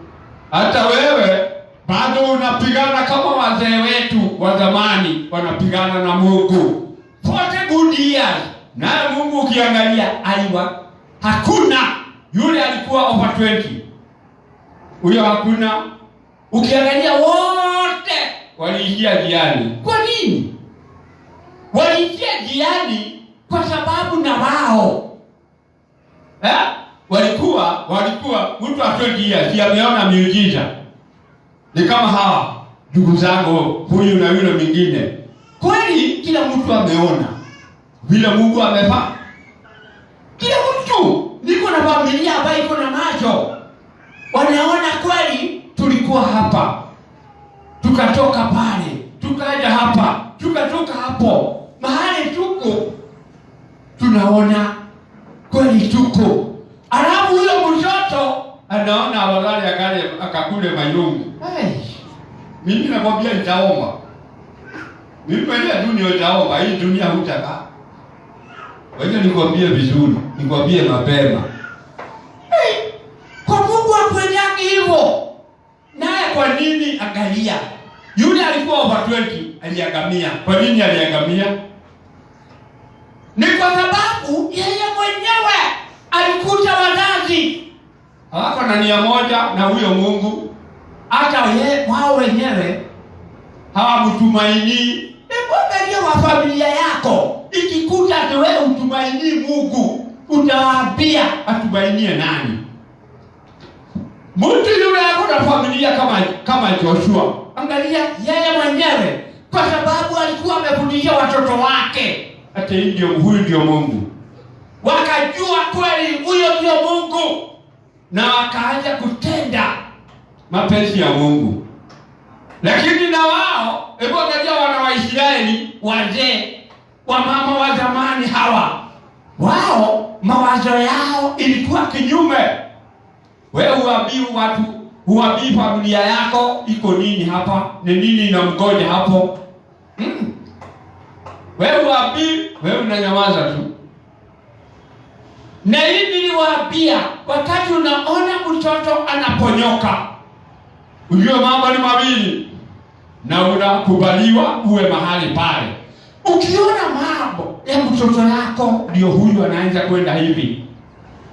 Hata wewe bado unapigana kama wazee wetu wa zamani wanapigana na Mungu. 40 good years. Naye Mungu ukiangalia aiwa, hakuna yule alikuwa over 20. Huyo hakuna. Ukiangalia wote waliingia jiani. Kwa nini? Waliingia jiani kwa sababu na wao walikuwa mtu wa 20 years ameona miujiza. Ni kama hawa ndugu zangu, huyu na yule mwingine. Kweli kila mtu ameona vile Mungu amefanya. Kila mtu, niko na familia ambayo iko na macho, wanaona kweli tulikuwa hapa, tukatoka pale, tukaja hapa, tukatoka hapo, mahali tuko tunaona kweli tuko. Alafu huyo mtoto anaona afadhali akale akakule mayungu. Mimi nakwambia nitaomba. Mimi mwenyewe dunia nitaomba, hii dunia hutaka. Wewe nikwambie vizuri, nikwambie mapema. Kwa Mungu akwendaki hivyo. Naye kwa nini angalia? Yule alikuwa over 20 aliangamia. Kwa nini aliangamia? Ni kwa sababu yeye mwenyewe alikuta wazazi hawako na nia moja na huyo Mungu. Hata yeye wao wenyewe hawamtumaini. Angalia wa familia yako, ikikuta ati wewe utumaini Mungu, utawaambia atumainie nani? Mtu yule ako na familia kama Joshua, angalia yeye mwenyewe, kwa sababu alikuwa amefundisha watoto wake ati huyu ndio Mungu. Wakajua kweli huyo ndio Mungu, na wakaanza kutenda mapenzi ya Mungu. Lakini na wao, hebu angalia wana wa Israeli, wazee, wamama wa zamani hawa, wao mawazo yao ilikuwa kinyume. Wewe huambii familia yako iko nini hapa, ni nini inamgoja hapo. Wewe huambii, wewe unanyamaza tu. Na hivi niliwaambia, wakati unaona mtoto anaponyoka, ujue mambo ni mawili, na unakubaliwa uwe mahali pale. Ukiona mambo ya mtoto yako ndio huyu anaanza kwenda hivi,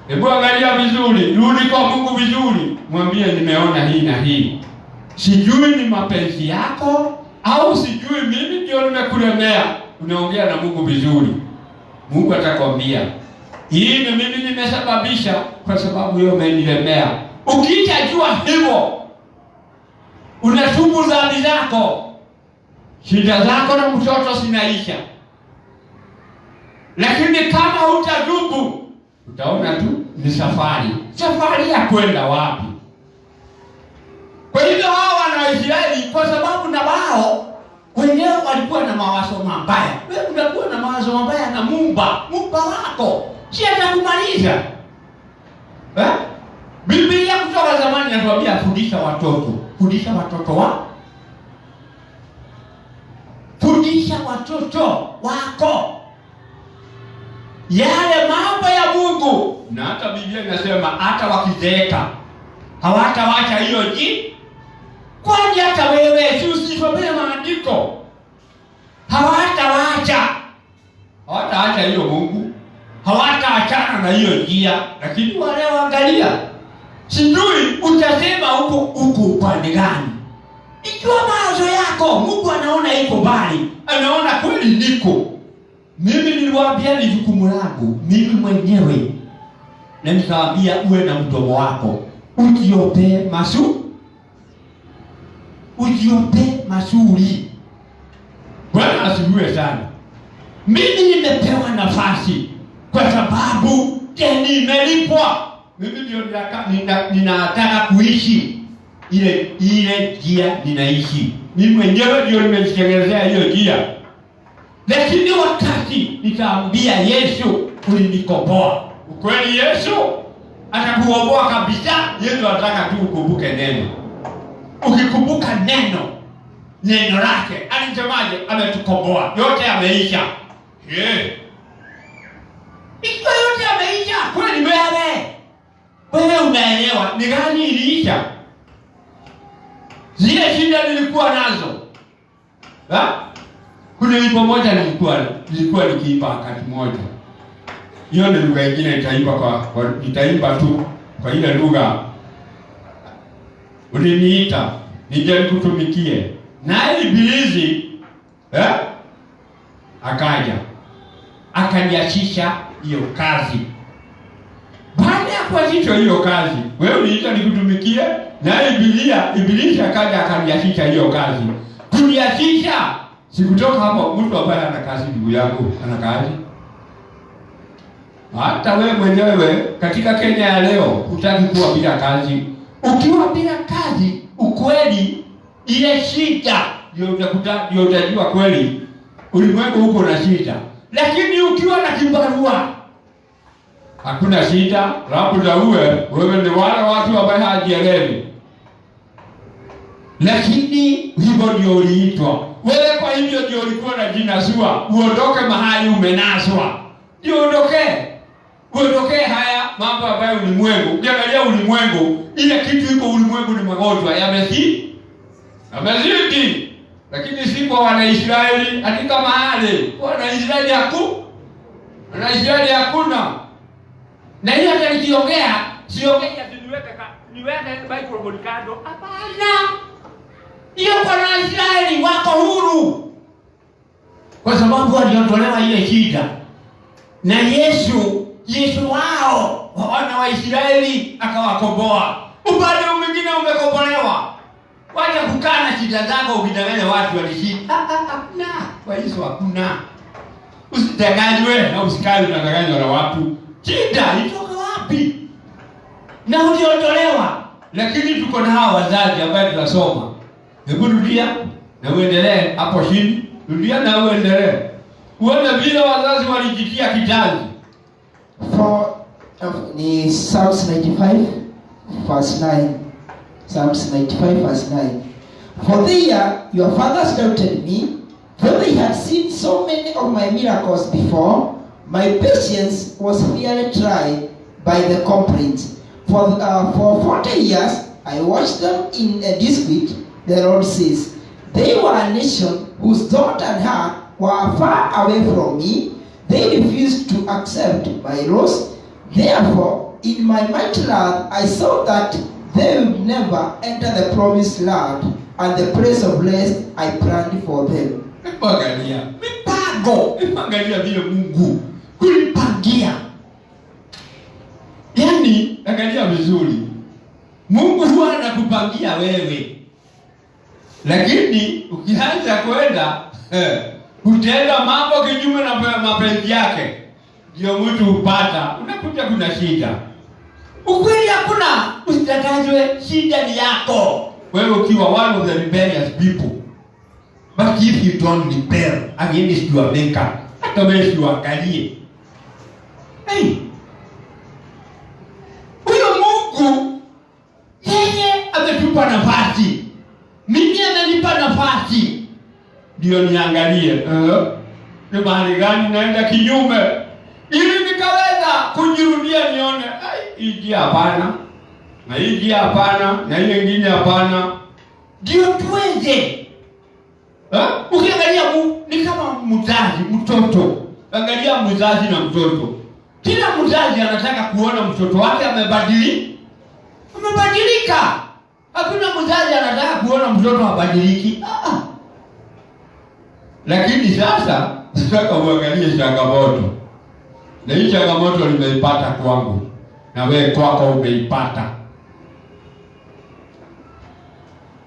hebu angalia vizuri, rudi kwa Mungu vizuri, mwambie nimeona hii na hii. Sijui ni mapenzi yako au sijui mimi ndio nimekulemea. Unaongea na Mungu vizuri, Mungu atakwambia hii ni mimi nimesababisha kwa sababu wewe umenilemea. Ukitajua hivyo, unatubu dhambi zako, shida zako na mtoto zinaisha. Lakini kama hutatubu, utaona tu ni safari ya kwenda wapi. Kwa hivyo hao wana Israeli, kwa sababu na wao wenyewe walikuwa na mawazo mabaya. Wewe unakuwa na mawazo mabaya na Muumba wako, si atakumaliza. Biblia kutoka zamani inatuambia fundisha watoto wako yale mambo ya Mungu. Na hata Biblia inasema hata wakizeeka hawatawacha hiyo kwani hata wewe usisomee maandiko, hawataacha hiyo Mungu, hawataachana na hiyo njia. Lakini wale waangalia, sijui utasema huko upande gani. Ikiwa mawazo yako Mungu anaona iko mbali, anaona kweli niko. Mimi niliwaambia ni jukumu langu mimi mwenyewe, na nikawaambia uwe na mdomo wako ujiope mazuri. Bwana asifiwe sana. Mimi nimepewa nafasi kwa sababu nimelipwa. Mimi ndio ninataka kuishi ile njia ninaishi. Mimi mwenyewe ndio nimejitengenezea hiyo njia. Lakini wakati nitaambia Yesu ulinikomboa. Ukweli Yesu atakuomboa kabisa. Yesu anataka tu ukumbuke neno. Ukikumbuka neno lake, alisemaje? Ametukomboa. Yote yameisha. Ikiwa yote yameisha, kweli wewe unaelewa ni gani iliisha? Zile shida nilikuwa nazo. Kuna wimbo moja nilikuwa nikiimba wakati moja. Hiyo ni lugha nyingine nitaimba tu kwa ile lugha. Uliniita nije nikutumikie. Na Ibilisi akaja. Akaniachisha hiyo kazi. Baada ya kuachisha hiyo kazi, wewe uniita nikutumikie, na Ibilisi akaja akaniachisha hiyo kazi. Kuniachisha, sikutoka hapo. Mtu ambaye ana kazi, ndugu yangu, ana kazi. Hata wewe mwenyewe katika Kenya ya leo hutaki kuwa bila kazi. Ukiwa bila kazi, ukweli ile shida ndio utajua kweli ulimwengu uko na shida. Lakini ukiwa na kibarua hakuna shida. Labda wewe ni wale watu ambao hajielewi. Lakini hivyo ndio uliitwa. Wewe kwa hivyo ndio ulikuwa na jina sua. Uondoke mahali umenaswa. Ndio uondoke haya mambo ambayo ulimwengu. Ukiangalia ulimwengu, ile kitu iko ulimwengu ni magonjwa yamezidi. Lakini si kwa Wanaisraeli, katika mahali Wanaisraeli hakuna. Na hiyo hata nikiongea, siongea niweke Bible molikado. Hapana. Hiyo kwa Wanaisraeli wako huru. Kwa sababu waliondolewa ile shida. Na Yesu wao, wana wa Israeli akawakomboa. Upande mwingine umekombolewa. Wacha kukaa na shida zako ukidanganya watu walishida. Hakuna. Kwa hiyo hakuna. Usidanganywe na usikae unadanganywa na watu. Shida itoka wapi? Na uliondolewa. Lakini tuko na hawa wazazi ambao tunasoma. Hebu rudia na uendelee hapo chini. Rudia na uendelee. Uone vile wazazi walijitia kitanzi. Ni Psalms 95 verse 9. Psalms 95 verse 9. For your fathers doubted me, for they had seen so many of my miracles before. My patience was severely tried by the complaints. For 40 years I watched them in dispute. The Lord says, they were a nation whose thought and heart were far away from me. They refused to accept my laws. Therefore, in my mighty wrath, I saw that they would never enter the promised land, and the place of rest I planned for them. Angalia vile Mungu kulipangia. Yaani, angalia vizuri. Mungu huwa anakupangia wewe. Lakini ukianza kwenda utenda mambo kinyume na mapenzi yake, ndio mtu upata unakuja kuna shida. Ukweli hakuna, usitakazwe, shida ni yako. Wewe ukiwa one of the rebellious people. But if you don't rebel against your maker, hata wewe uangalie. Huyo Mungu yeye ametupa nafasi. Mimi ananipa nafasi. Ndio niangalie. Ni mahali gani naenda kinyume? Ili nikaweza kujirudia nione, hii hapana. Na hii hapana, na ile nyingine hapana. Ndio tuweze. Ukiangalia ni kama mzazi, mtoto. Angalia mzazi na mtoto. Kila mzazi anataka kuona mtoto wake amebadilika. Hakuna mzazi anataka kuona mtoto abadiliki. Lakini sasa nataka uangalie changamoto. Na hii changamoto nimeipata kwangu, na wewe kwako umeipata.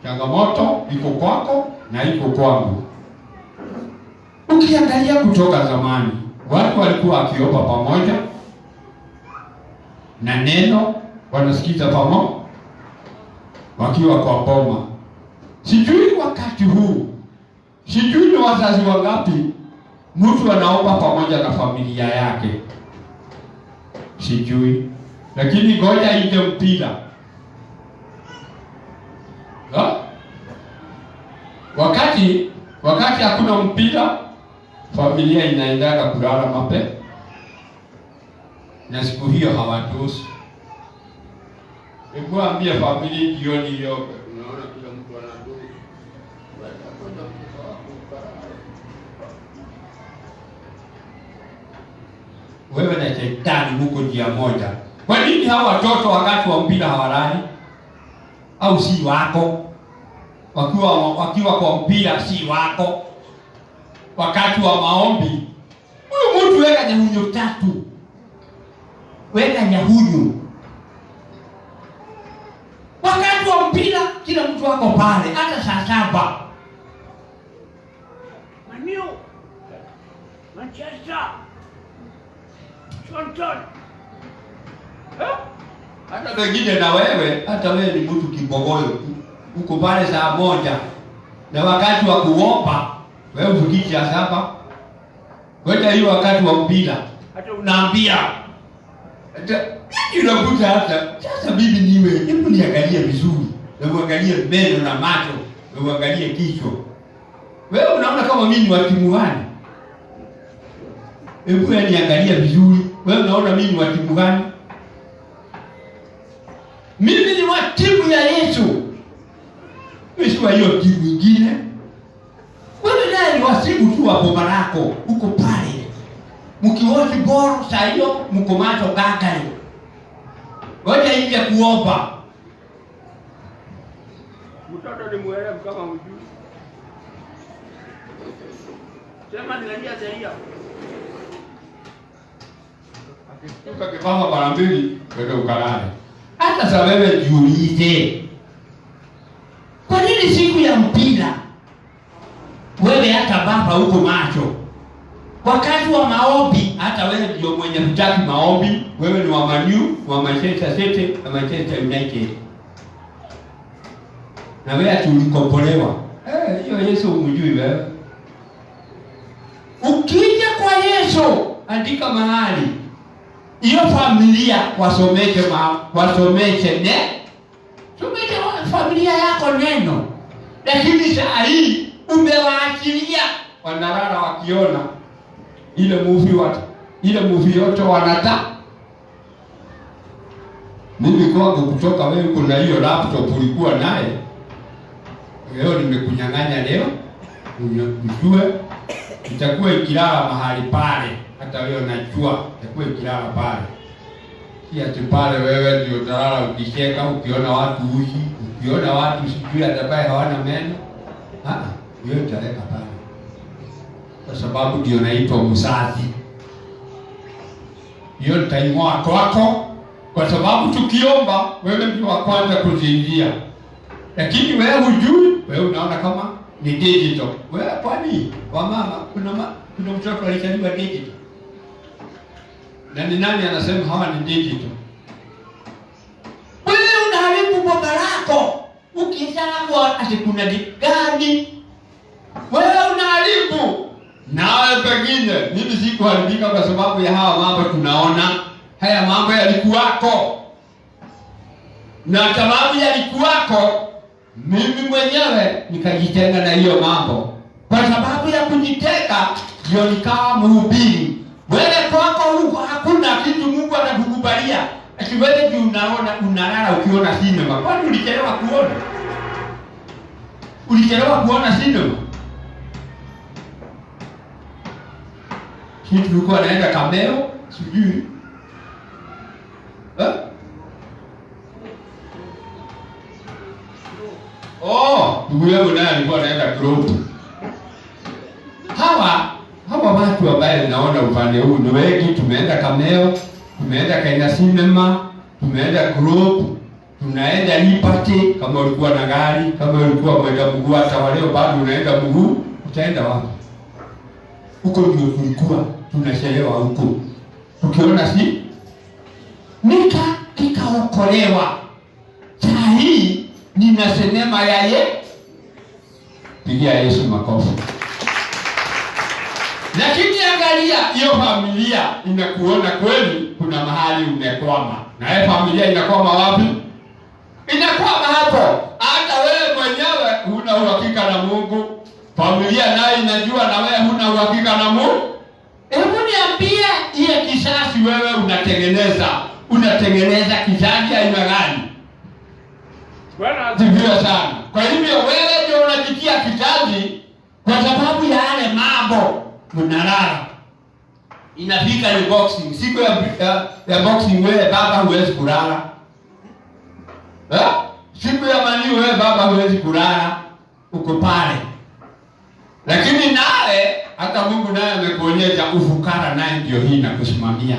Changamoto iko kwako na iko kwangu. Ukiangalia kutoka zamani, watu walikuwa wakiomba pamoja na neno wanasikiza pamoja wakiwa kwa boma. Sijui wakati huu, sijui ni wazazi wangapi mtu anaomba pamoja na familia yake. Sijui. Lakini ngoja ije mpira. Wakati hakuna mpira, familia inaendaga kulala mapema. na siku hiyo hawatoshi. Hebu ambia familia jioni hiyo, unaona kila mtu anatoka. Wewe na shetani huko njia moja. Kwa nini hawa watoto wakati wa mpira hawalali? Au si wako? Wakiwa kwa mpira si wako? Wakati wa maombi, huyu mtu weka nyahunyo 3. Weka nyahunyo. Wakati wa mpira kila mtu wako pale, hata saa 7. Manu, Manchester, Tonton. Hata wengine na wewe, hata wewe ni mtu kibogoyo. Uko pale saa 1. Na wakati wa kuomba, wewe ufikisha saa 7. Wewe hiyo wakati wa mpira, hata unaambia. Hata unakuta hata sasa bibi niwe, hebu niangalie vizuri. Na uangalie meno na macho, na uangalie kichwa. Wewe unaona kama mimi ni wa timu gani? Hebu niangalie vizuri. Wewe unaona mimi ni wa timu gani? Mimi ni wa timu ya Yesu. Mimi wa hiyo timu nyingine. Wewe naye ni wasibu tu wa boma lako. Uko pale. Mkiwote bora saa hiyo mko macho gagari. Wewe nje kuomba. Mtoto ni muelewa kama hujui. Sema niambia sheria. Akitoka kifaa mara 2 wewe ukalale. Hata sasa wewe jiulize. Kwa nini siku ya mpira wewe hata baba huko macho? Wakati wa maombi hata wewe ndio mwenye hutaki maombi, wewe ni wa Man U, wa Manchester City na Manchester United. Na wewe tulikopolewa. Hiyo Yesu umjui wewe. Ukija kwa Yesu, andika mahali. Hiyo familia wasomeshe somesha familia yako neno. Lakini saa hii umewaachilia wanalala wakiona ile movie yote wanata. Mimi kwangu kutoka wewe kuna hiyo laptop ulikuwa naye. Leo nimekunyang'anya leo. Ujue itakuwa ikilala mahali pale. Hata wewe unajua itakuwa ikilala pale. Si ati pale wewe ndio utalala ukisheka ukiona watu uchi, ukiona watu sijui atabaye hawana meno. Hiyo italeka pale. Kwa sababu ndio naitwa mzazi. Hiyo nitaing'oa kwako kwa sababu tukiomba wewe ndio wa kwanza kuzingia. Lakini wewe hujui, wewe unaona kama ni digital. Wewe kwani wa mama kuna mtoto alizaliwa digital. Na ni nani anasema hawa ni digital? Wewe unaharibu baba lako. Ukisema ati kuna gani? Wewe unaharibu. Nawe pengine mimi sikuharibika kwa sababu ya hawa mambo tunaona. Haya mambo yalikuwako. Na sababu yalikuwako, mimi mwenyewe nikajitenga na hiyo mambo. Kwa sababu ya kujitenga ndio nikawa mhubiri. Wewe kwako huko hakuna kitu Mungu atakukubalia. Ati wewe ndio unaona unalala ukiona sinema. Kwani ulichelewa kuona? Ulichelewa kuona sinema? Kitu tulikuwa naenda Kameo, sijui. Ndugu yangu naye alikuwa anaenda group. Hawa watu ambao naona upande huu ni wengi. Tumeenda Kameo, tumeenda Kaina Cinema, tumeenda group, tunaenda Liberty. Kama ulikuwa na gari, kama ulikuwa mwenda mguu, hata leo bado unaenda mguu, utaenda wapi? Huko ndio tulikuwa tunachelewa huko. Tukiona si nikaokolewa. Saa hii nina sinema ya pigia Yesu makofi. Lakini angalia hiyo familia inakuona kweli kuna mahali umekwama. Na hiyo familia inakwama wapi? Inakwama hapo. Hata wewe mwenyewe huna uhakika na Mungu. Familia nayo inajua na wewe huna uhakika na Mungu. Hebu niambie hiyo kisasi wewe unatengeneza kizazi aina gani? Bwana Asifiwe sana. Kwa hivyo wewe ndio unajitia kizazi kwa sababu ya yale mambo mnalala. Inafika ni boxing. Siku ya boxing wewe baba huwezi kulala. Siku ya mani wewe baba huwezi kulala. Uko pale. Lakini nawe hata Mungu naye amekuonyesha ufukara naye ndio hii na kusimamia.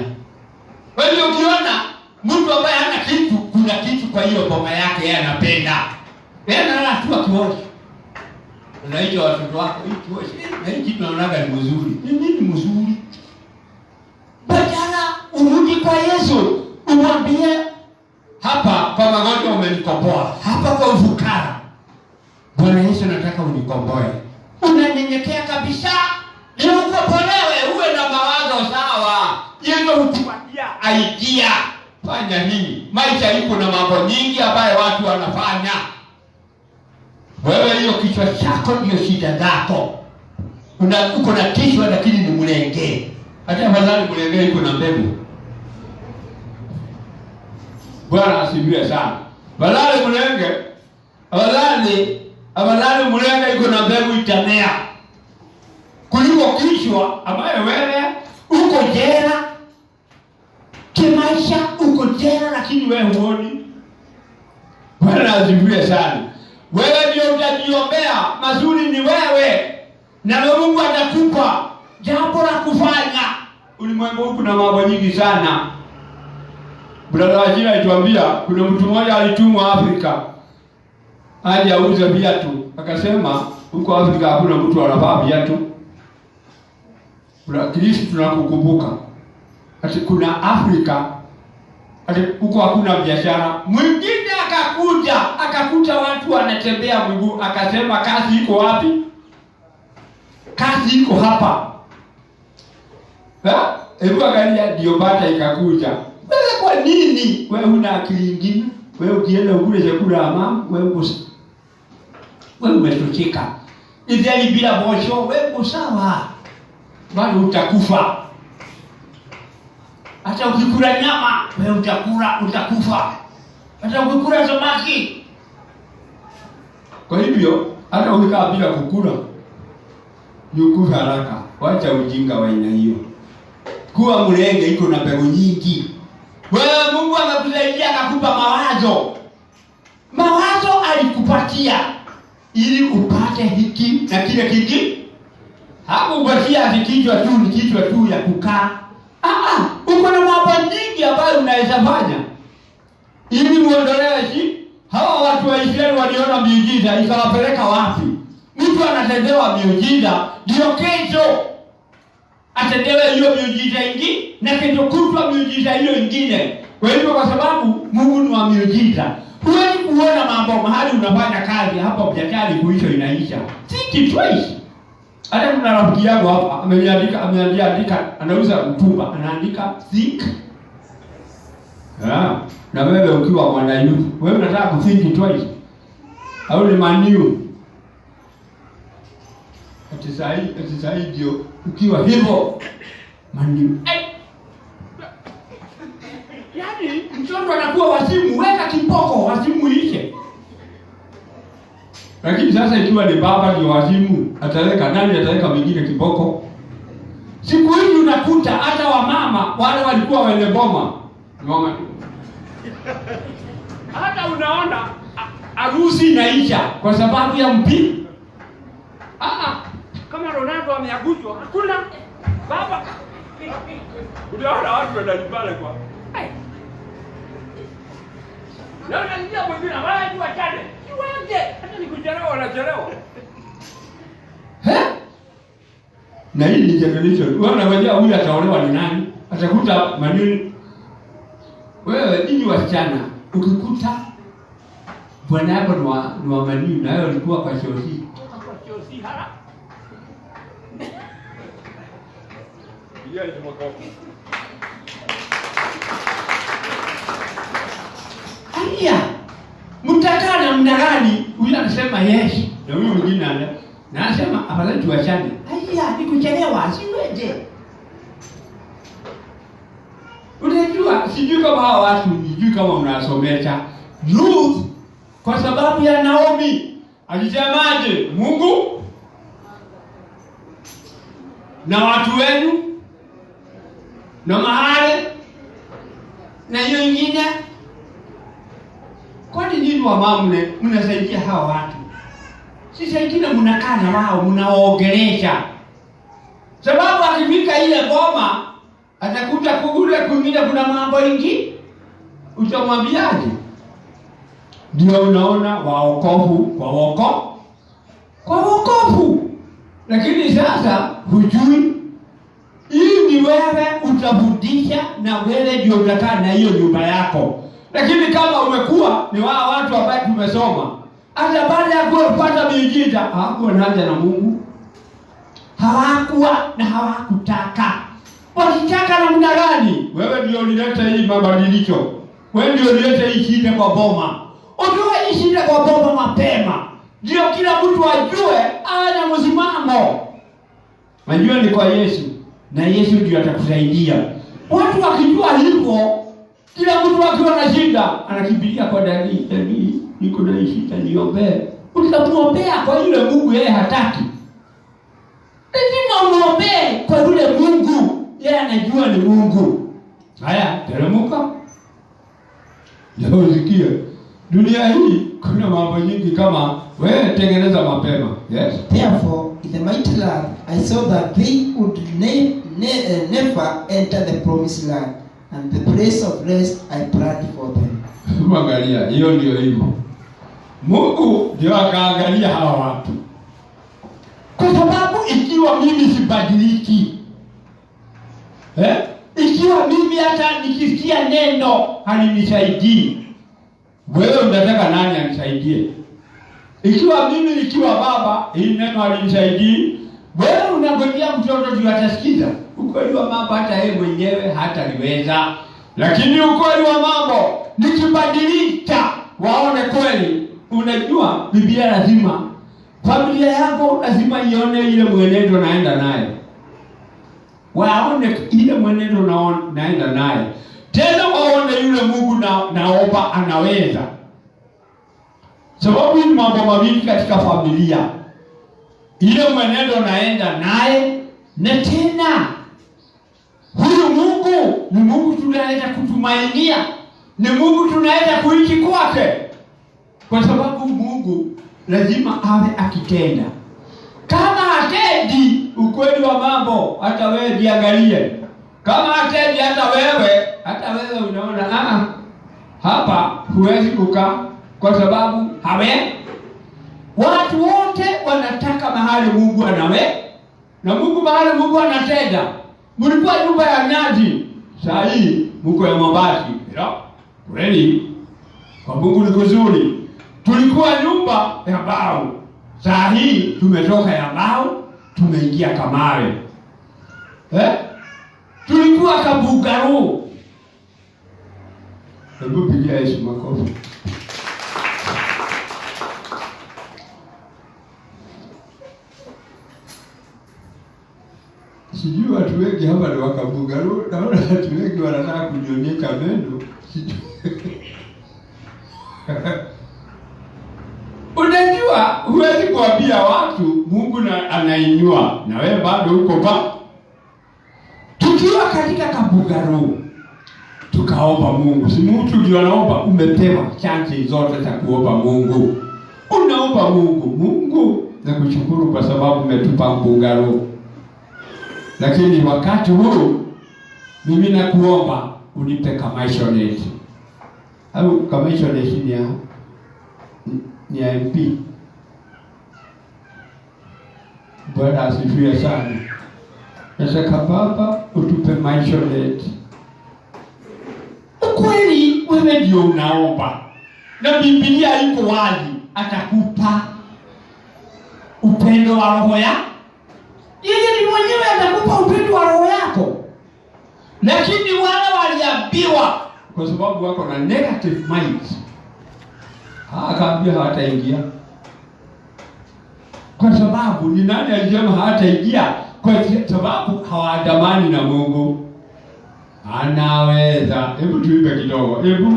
Kwa hiyo ukiona mtu ambaye hana kitu, kuna kitu kwa hiyo boma yake yeye anapenda. Yeye analala tu akiosha. Unaita watoto wako, hii tuoshe. Na hii kitu naonaga ni mzuri. Ni mzuri. Badala urudi kwa Yesu, umwambie hapa kwa magonjwa umenikomboa. Hapa kwa ufukara, Bwana Yesu nataka unikomboe. Unanyenyekea kabisa, ili ukombolewe, uwe na mawazo sawa. Yesu hutupatia idea. Fanya nini? Maisha iko na mambo nyingi ambayo watu wanafanya. Wewe hiyo kichwa chako ndio shida zako. Uko na kichwa lakini ni mlenge. Hata afadhali mlenge iko na mbegu. Bwana asifiwe sana. Afadhali mlenge iko na mbegu itamea. Kuliko kichwa ambayo wewe uko jela. Kimaisha uko jela lakini wewe huoni. Bwana asifiwe sana. Wewe ndio utajiombea, mazuri ni wewe. Na Mungu atakupa jambo la kufanya. Ulimwengu huu kuna mambo nyingi sana. Brother Wajira alituambia kuna mtu mmoja alitumwa Afrika aje auze viatu. Akasema huko Afrika hakuna mtu anavaa viatu. Kuna Kristo tunakukumbuka. Ati kuna Afrika ati huko hakuna biashara. Mwingine akakuta watu wanatembea miguu, akasema kazi iko wapi? Kazi iko hapa. Hebu angalia ndio bata ikakuja. Wewe kwa nini? Wewe huna akili nyingine? Wewe ukienda ukule chakula mama, wewe umetocheka. Idhali bila bosho, wewe sawa. Bado utakufa. Hata ukikula nyama, wewe utakufa. Hata ukikula samaki. Kwa hivyo, hata ukikaa bila kukula, yukufa haraka. Wacha ujinga wa aina hiyo. Kuwa mlenge iko na mbegu nyingi. Wewe Mungu amekusaidia akakupa mawazo. Mawazo alikupatia ili upate hiki na kile kiki. Hapo upatia kichwa tu ni kichwa tu ya kukaa. Uko na mambo nyingi ambayo unaweza fanya. Ili muondolewe hawa watu wa Israeli waliona miujiza ikawapeleka wapi? Mtu anatendewa miujiza ndio kesho atendewe hiyo miujiza ingine na kesho kutwa miujiza hiyo ingine. Kwa hivyo kwa sababu Mungu ni wa miujiza, huwezi kuona mambo mahali unafanya kazi hapo biashara kuisha inaisha. Think twice. Hata kuna rafiki yangu hapa ameandika anauza mtumba, anaandika think. Na wewe ukiwa mwana youth, wewe unataka kuthink twice. Au ni maniu. Ati sahi ndio ukiwa hivyo maniu. Yaani mtoto anakuwa wazimu, weka kipoko wazimu ishe. Lakini sasa ikiwa ni baba ndio wazimu, ataweka nani ataweka mwingine kiboko? Siku hizi unakuta hata wamama wale walikuwa wenye boma. Hata unaona harusi inaisha kwa sababu ya mpira. kama Ronaldo ameaguzwa, hakuna baba. Unaona watu wanalipala kwa. Na ndio mwingine wala tu achane. Siweze hata nikuchelewa wanachelewa. Na hii ni generation. Wewe unawajua huyu ataolewa ni nani? Atakuta manini. Wewe ninyi wasichana ukikuta bwana yako ni wa manini na wewe ulikuwa kwa shosi. Kwa shosi hala. Ndio ni mkopo. Aya. Mtakaa namna gani? Huyu anasema yes. Na huyu mwingine anasema afadhali tuachane. Aya, nikuchelewa siweje. unajua sijui kama hawa watu sijui kama mnasomesha Ruth kwa sababu ya Naomi alisemaje? Mungu na watu wenu na mahali na hiyo ingine. Kwani nini wamama mnasaidia hawa watu? Sisi wengine mnakaa na wao mnawaongelesha. Sababu akifika ile boma atakuta kule kwingine kuna mambo mengi. Utamwambiaje? Ndio unaona waokofu kwa wokovu. Lakini sasa hujui hii ni wewe utafundisha na wewe ndio utakaa na hiyo nyumba yako. Lakini kama umekuwa ni wao watu ambao tumesoma, hata baada ya kupata miujiza hawakuwa na haja na Mungu. Hawakuwa na hawakutaka. Walitaka namna gani? Wewe ndio ulileta hii mabadiliko. Wewe ndio ulileta hii shida kwa boma. Utoe hii shida kwa boma mapema. Ndio kila mtu ajue ana msimamo. Najua ni kwa Yesu. Na Yesu ndio atakusaidia. Watu wakijua hivyo, kila mtu akiwa na shida anakimbilia kwa Dani, niko na shida niombee. Utamwombea kwa yule Mungu yeye hataki. Lazima umuombee kwa yule Mungu yeye anajua ni Mungu. Haya, teremka. Leo sikia. Dunia hii kuna mambo nyingi kama wewe tengeneza mapema. Yes. Therefore, in the mighty land, I saw that they would never enter the promised land, and the place of rest I planned for them. Angalia, hiyo ndio hivyo. Mungu ndio akaangalia hawa watu. Kwa sababu ikiwa mimi sibadiliki, ikiwa mimi hata nikisikia neno halinisaidii, wewe unataka nani anisaidie? Ikiwa mimi nikiwa baba, hii neno halinisaidii, wewe unangojea mtoto ndio atasikiza? Ukweli wa mambo hata yeye mwenyewe hataliweza. Lakini ukweli wa mambo nikibadilisha waone kweli. Unajua Biblia lazima familia yako lazima ione ile mwenendo naenda naye. Waone ile mwenendo naenda naye. Tena waone yule Mungu naomba anaweza. Sababu ni mambo mawili katika familia. Ile mwenendo naenda naye na tena huyu Mungu ni Mungu tunaweza kutumainia. Ni Mungu tunaweza kuishi kwake. Kwa sababu Mungu lazima awe akitenda. Kama hatendi ukweli wa mambo, hata wewe jiangalie. Kama hatendi hata wewe unaona hapa huwezi kukaa kwa sababu watu wote wanataka mahali Mungu anawe. Na Mungu mahali Mungu anatenda. Mlikuwa nyumba ya Nazi, saa hii mko ya mabati. Kweli kwa Mungu ni kuzuri. Tulikuwa nyumba ya mbao. Saa hii tumetoka ya mbao, tumeingia kamare. Tulikuwa kabugaro. Hebu pigia Yesu makofi. Sijui watu wengi hapa ni wakabugaro. Naona watu wengi wanataka kujionyesha meno. Unajua huwezi kuambia watu Mungu anainua na wewe bado uko pa. Tukiwa katika kabugaro tukaomba Mungu. Si mtu ndio anaomba, umepewa chance zote za kuomba Mungu. Unaomba Mungu na kushukuru kwa sababu umetupa kabugaro. Lakini wakati huu mimi nakuomba unipe commissioner. Au commissioner ni MP. Bwana asifiwe sana. Nataka Baba utupe commissioner. Ukweli wewe ndio unaomba. Na Biblia iko wazi, atakupa upendo wa roho yako. Yeye ni mwenyewe atakupa upendo wa roho yako. Lakini wale waliambiwa kwa sababu wako na negative minds, akaambia hawataingia. Kwa sababu ni nani alisema hawataingia? Kwa sababu hawaandamani na Mungu. Anaweza. Hebu tuimbe kidogo. Hebu.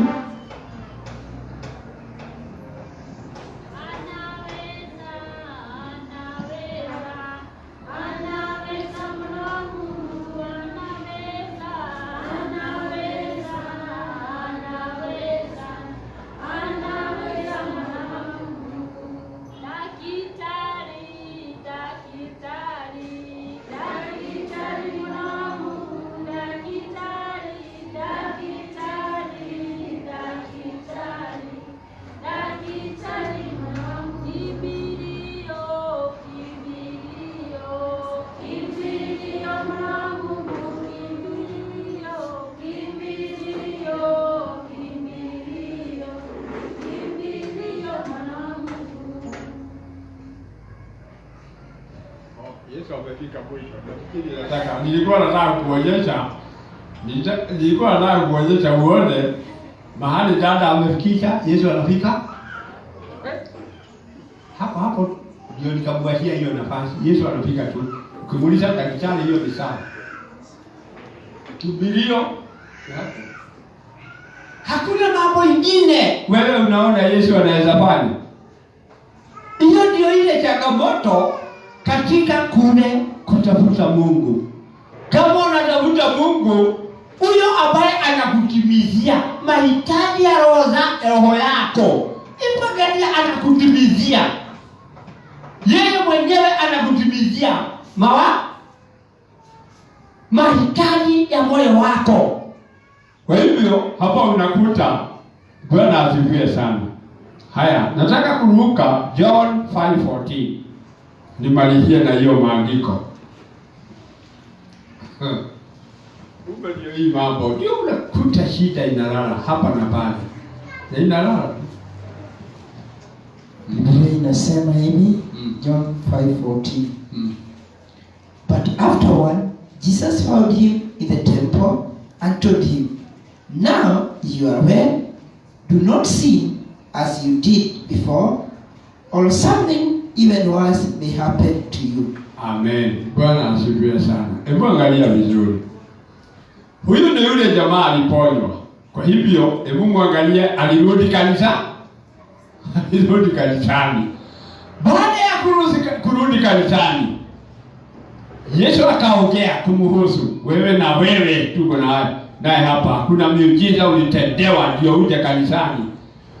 Yesu amefika mwisho. Nafikiri nilikuwa nataka kuonyesha uone mahali dada amefikisha, Yesu anafika. Hapo ndio nikamwachia hiyo nafasi. Yesu anafika tu. Ukimuuliza daktari hiyo ni sawa. Kimbilio. Hakuna mambo ingine. Wewe unaona Yesu anaweza fanya. Hiyo ndio ile changamoto katika kule kutafuta Mungu. Kama unatafuta Mungu, huyo ambaye anakutimizia mahitaji ya roho yako, ipagalia anakutimizia. Yeye mwenyewe anakutimizia mahitaji ya moyo wako. Kwa hivyo hapa unakuta Bwana asifiwe sana. Haya, nataka kuruka John 5:14. Nimalizie na hiyo maandiko. Kumbe ndio hii mambo. Ndio unakuta shida inalala hapa na pale. Na inalala. Biblia inasema hivi, John 5:14. But afterward, Jesus found him in the temple and told him, "Now you are well, do not sin as you did before, or something even worse may happen to you." Amen. Bwana asifiwe sana. Hebu angalia vizuri. Huyu ni yule jamaa aliponywa. Kwa hivyo, hebu muangalie alirudi kanisa. Alirudi kanisani. Baada ya kurudi kanisani, Yesu akaongea kumhusu. Wewe na wewe tuko naye hapa. Kuna miujiza ulitendewa ndio uje kanisani.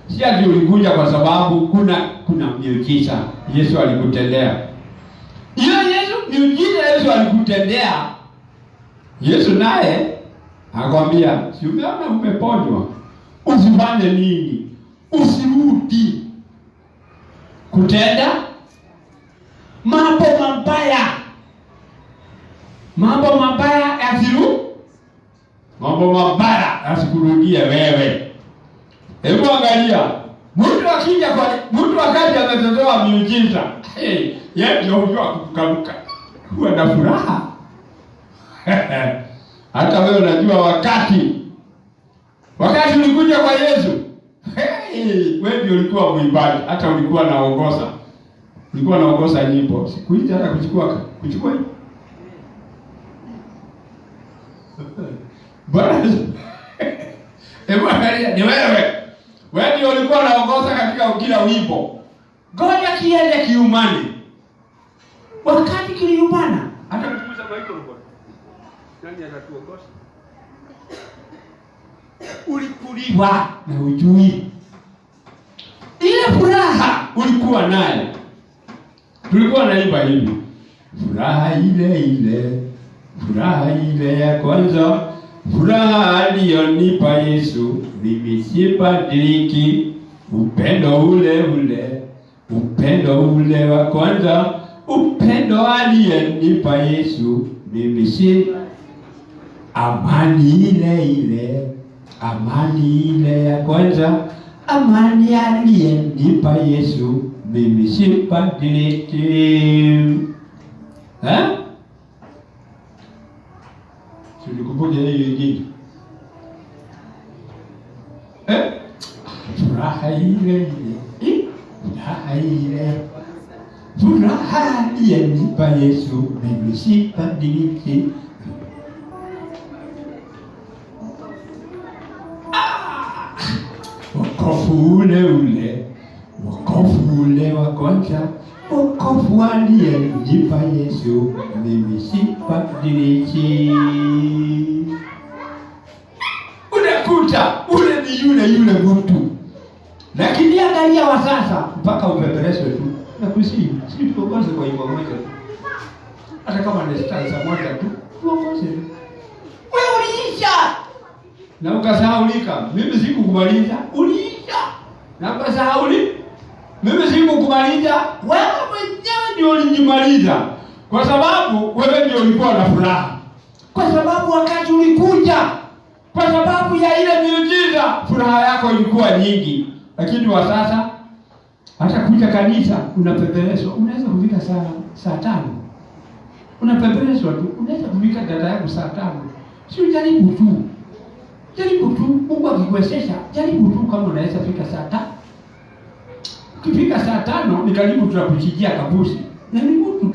Si ati ulikuja kwa sababu kuna miujiza Yesu alikutendea. Hiyo miujiza Yesu alikutendea. Yesu naye akwambia, si umeona umeponywa? Usifanye nini? Usirudi kutenda mambo mabaya. Mambo mabaya asikurudie wewe. Hebu angalia, mtu akaja ametendewa miujiza. Yeye ndio hujua kukaruka. Huwa na furaha. Hata wewe unajua wakati ulikuja kwa Yesu. Wewe ndio ulikuwa mwimbaji, hata ulikuwa naongoza. Ulikuwa naongoza nyimbo. Siku hizi hata kuchukua. Bwana. Hebu angalia, ni wewe. Wewe ndio ulikuwa unaongoza katika kila wimbo. Ngoja kiende kiumani. Wakati kiliumana, hata kukuza microphone. Nani atatuongoza? Ulikuliwa na ujui. Ile furaha ulikuwa nayo. Tulikuwa naimba hivi. Furaha ile ya kwanza. Furaha aliyonipa Yesu, mimi sibadiliki. Upendo ule wa kwanza, upendo aliyenipa Yesu, mimi si amani ile ya kwanza, amani aliyenipa Yesu, mimi sibadiliki. Tulikumbuke hiyo ingine. Furaha aliyenipa Yesu, mimi sibadiliki. wokovu ule ule, wokovu ule wa kwanza, wokovu aliyenipa Yesu, mimi sibadiliki. Unakuta ule ni yule mtu, lakini angalia wa sasa mpaka upepereswe tu na kusii, si tuongoze kwa hivyo moja tu, hata kama ni stanza moja tu tuongoze. Wewe uliisha na ukasahaulika. Mimi sikukumaliza, uliisha na ukasahaulika. Mimi sikukumaliza, wewe mwenyewe ndio ulinimaliza, kwa sababu wewe ndio ulikuwa na furaha, kwa sababu wakati ulikuja, kwa sababu ya ile miujiza, furaha yako ilikuwa nyingi. Lakini wa sasa hata kuja kanisa unapepereswa. Unaweza kufika saa 5. Unapepereswa tu. Unaweza kufika dada yako saa 5. Si ujaribu tu. Jaribu tu. Mungu akikuwezesha, jaribu tu kama unaweza fika saa 5. Ukifika saa 5 ni karibu tunakuchijia kabusi. Na ni mtu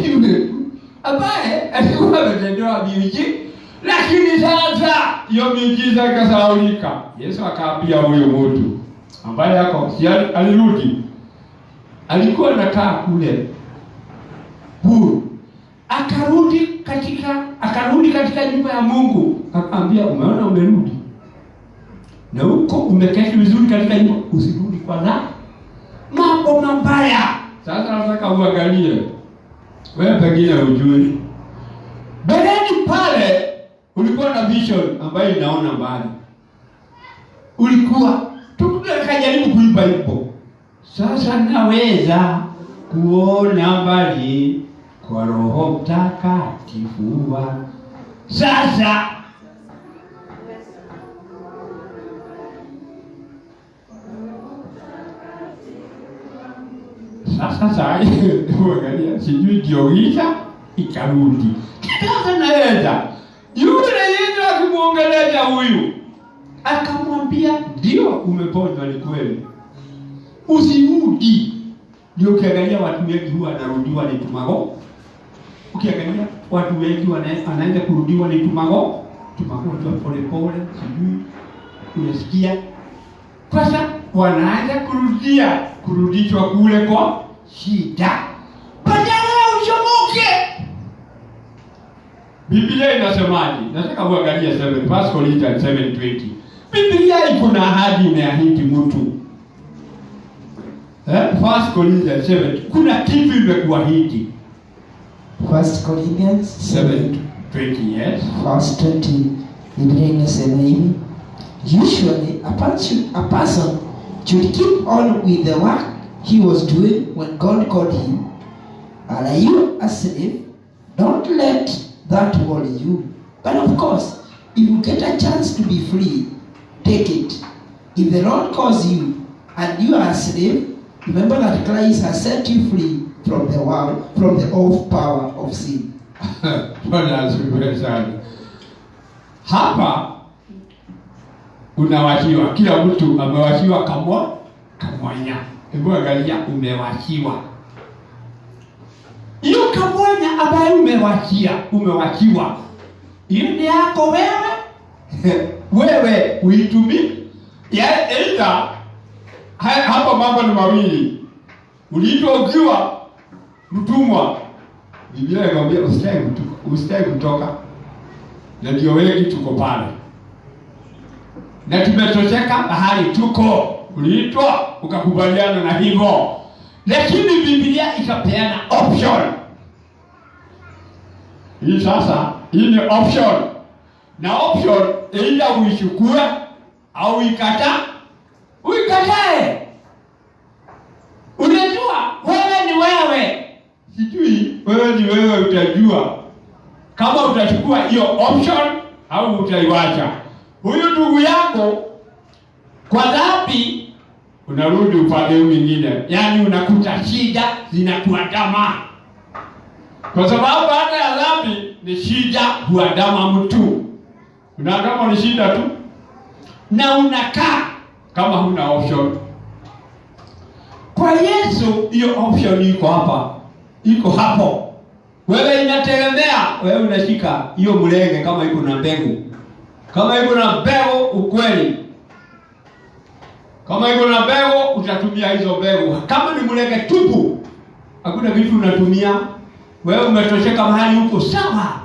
yule ambaye alikuwa ametendewa miujiza, lakini sasa hiyo miujiza ikasahaulika. Yesu akaambia huyo mtu ambaye yako alirudi, alikuwa anakaa kule huru, akarudi katika nyumba ya Mungu. Akaambia, umeona umerudi na huko umeketi vizuri katika nyumba, usirudi kwa mambo mabaya. Sasa nataka uangalie wewe, pengine hujui beleni pale ulikuwa na vision ambayo inaona mbali. Ulikuwa tukajaribu kuiba ipo. Sasa naweza kuona mbali kwa Roho Mtakatifu. Sasa uangalia, sijui ndio ikarudi. Sasa naweza yule yeye akimuongeleza huyu, akamwambia ndio umeponywa, ni kweli, usirudi. Ndio ukiangalia watu wengi huwa wanarudiwa ni tumago. Ukiangalia watu wengi wanaanza kurudiwa ni tumago tu pole pole, sijui unasikia. Sasa wanaanza kurudishwa kule kwa shida, badala uchomoke. Biblia inasemaje? Nataka uangalie 1 Corinthians 7:20. Biblia iko na ahadi, imeahidi mtu. 1 Corinthians 7, kuna kitu imekuahidi. 1 Corinthians 7:20, yes. Verse 20. Biblia inasema hivi: usually a person should keep on with the work he was doing when God called him. Are you a slave? Don't let that worry you. But of course, if you get a chance to be free, take it. If the Lord calls you and you are a slave, remember that Christ has set you free from the world, from the old power of sin. Bwana asifiwe sana. Hapa unawashiwa, kila mtu amewashiwa kamonya. Hebu angalia, umewashiwa. Hiyo kamonya ambayo umewachiwa, hiyo ni yako wewe. Wewe uitumie. Aidha hapa mambo ni mawili. Uliitwa ukiwa mtumwa. Biblia inamwambia usitaki kutoka. Na ndio wengi tuko pale. Na tumetosheka bahari tuko. Uliitwa ukakubaliana na hivyo. Lakini Biblia ikapeana option. Hii sasa, hii ni option. Na option aidha uichukue au uikatae. Unajua wewe ni wewe. Sijui wewe ni wewe, utajua kama utachukua hiyo option au utaiwacha. Huyu ndugu yako kwa dhambi unarudi upande mwingine. Yaani unakuta shida zinakuandama. Kwa sababu baada ya dhambi ni shida huandama mtu. Unaandama ni shida tu. Na unakaa kama huna option. Kwa Yesu hiyo option iko hapa. Iko hapo. Wewe inategemea, wewe unashika hiyo mlenge kama iko na mbegu. Kama iko na mbegu ukweli. Kama iko na mbegu utatumia hizo mbegu. Kama ni mlenge tupu, hakuna vitu unatumia. Wewe umetosheka mahali huko sawa.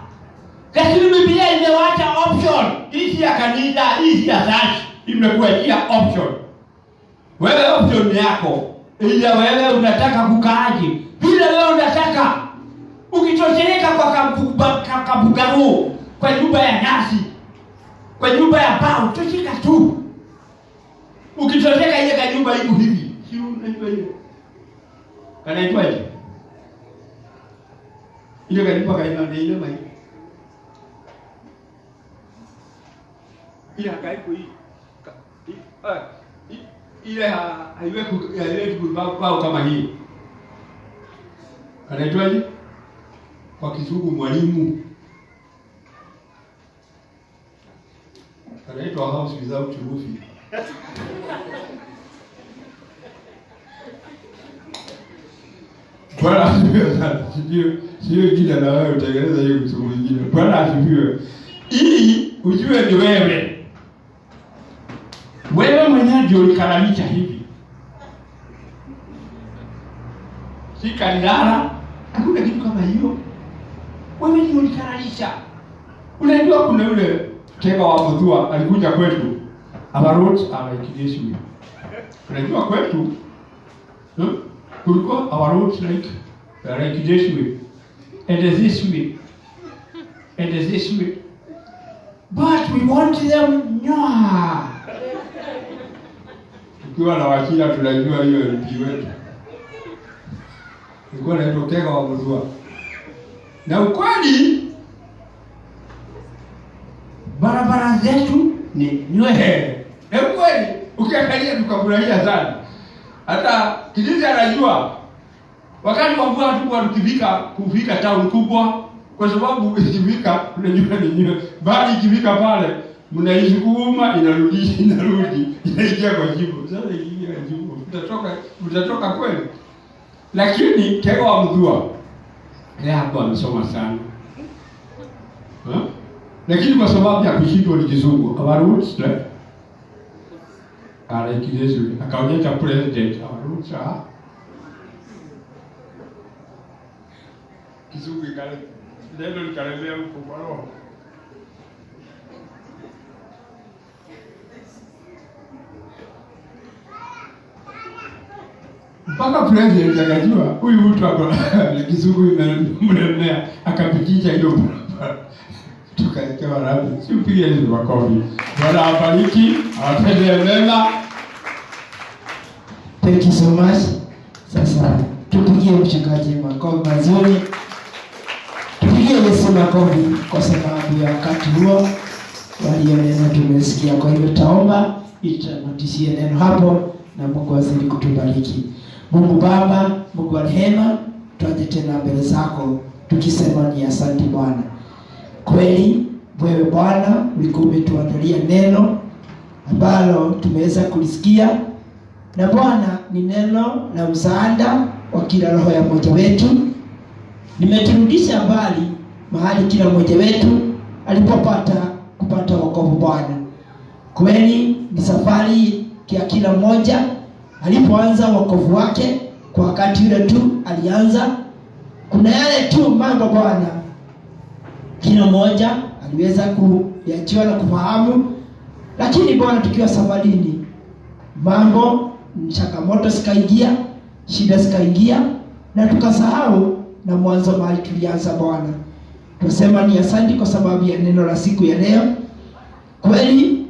Lakini Biblia imewacha option. Hii ya kanisa, hii ya church imekuachia option. Wewe option yako. Ila wewe unataka kukaaje? Bila wewe unataka ukitosheleka kwa kabugaru, kwa nyumba ya nasi, kwa nyumba ya bao, toshika tu. Ukitosheleka ile kwa nyumba iko hivi. Sio unajua hiyo. Kanaitwaje? Ile kanipa kaina ile mai. Ile haipo hii. Ile haiwezi kubao kama hii. Anaitwaje? Kwa Kizungu mwalimu. Anaitwa house without roof. Bwana asifiwe sana. Sio kila na wewe utengeneza hiyo kitu kingine. Bwana asifiwe. Ili ujue ni wewe. Wewe mwenyewe ndio ulikaramisha hivi. Si kalala, hakuna kitu kama hiyo. Wewe ndio ulikaramisha. Unajua kuna yule tega wa Mudhua alikuja kwetu. Our roads are like this way. Unajua kwetu kulikuwa our roads like this way. And this way. And this way. But we want them nyoa. Tukiwa na wakila tunajua hiyo MP wetu. Nilikuwa naitokea wa Mudhua. Na ukweli barabara zetu ni nywehe. Na ukweli ukiangalia tukafurahia sana. Hata kijiji anajua wakati wa mvua kufika town kubwa, kwa sababu ikifika unajua ni nywehe. Bali ikifika pale mnaisukuma inarudi inaingia kwa jibu. Sasa ingia kwa jibu. Utatoka kweli. Lakini Kega wa Mudhua yeye hapo amesoma sana. Lakini kwa sababu ya kushindwa ni Kizungu, our roots Kijesu akaonyesha president our roots Kizungu kale ndio likalelea huko kwa roho. Mpaka president akajua huyu mtu hapo Kizungu imemlemea, akapitisha hilo barabara. Tukaekewa rabi. Si upige hizo makofi. Bwana awabariki, awatendee mema. Thank you so much. Sasa tupigie mchungaji makofi mazuri. Tupigie Yesu makofi kwa sababu ya wakati huo walionena tumesikia. Kwa hivyo taomba itanotishie neno hapo na Mungu azidi kutubariki. Mungu Baba, Mungu wa rehema, tuaje tena mbele zako tukisema ni asante Bwana. Kweli wewe Bwana ulikuwa umetuandalia neno ambalo tumeweza kulisikia, na Bwana ni neno la msaada wa kila roho ya mmoja wetu. Limeturudisha mbali mahali kila mmoja wetu alipopata kupata wokovu Bwana. Kweli ni safari ya kila mmoja alipoanza wokovu wake, kwa wakati ule tu alianza. Kuna yale tu mambo Bwana kila mmoja aliweza kuyajua na kufahamu, lakini Bwana tukiwa safarini mambo changamoto zikaingia, shida zikaingia, na tukasahau na mwanzo mahali tulianza Bwana. Tunasema ni asante kwa sababu ya neno la siku ya leo. Kweli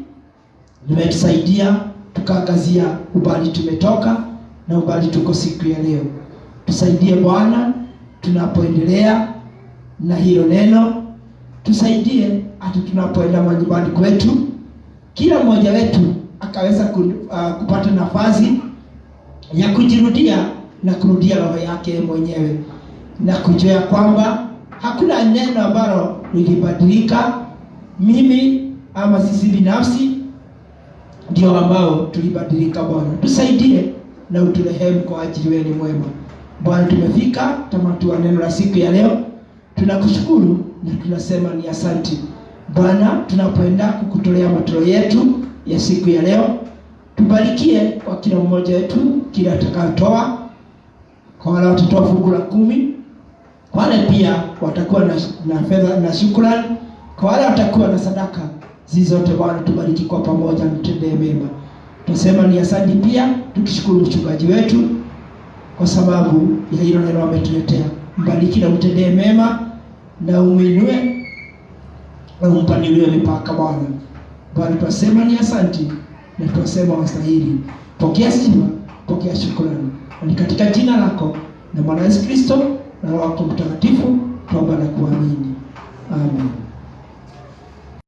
limetusaidia tukaangazia ubali tumetoka na ubali tuko siku ya leo. Tusaidie Bwana tunapoendelea na hilo neno. Tusaidie hata tunapoenda manyumbani kwetu, kila mmoja wetu akaweza kupata nafasi ya kujirudia na kurudia roho yake mwenyewe, na kujua kwamba hakuna neno ambalo lilibadilika. Mimi ama sisi binafsi ndio ambao tulibadilika Bwana. Tusaidie na uturehemu kwa ajili wewe ni mwema. Bwana, tumefika tamati wa neno la siku ya leo. Tunakushukuru na tunasema ni asante. Bwana, tunapoenda kukutolea matoleo yetu ya siku ya leo, Tubarikie kwa kila mmoja wetu kila atakayotoa, kwa wale watatoa fungu la 10, wale pia watakuwa na fedha na shukrani, kwa wale watakuwa na sadaka. Zote Bwana tubariki kwa pamoja, mtendee mema. Tunasema ni asante pia, tukishukuru mchungaji wetu kwa sababu ya hilo neno ametuletea. Mbariki na mtendee mema, na umuinue na umpanulie mipaka Bwana. Bwana tunasema ni asante, na tunasema wastahili. Pokea sifa, pokea shukrani. Ni katika jina lako na Bwana Yesu Kristo na Roho wako Mtakatifu tuomba na kuamini. Amen.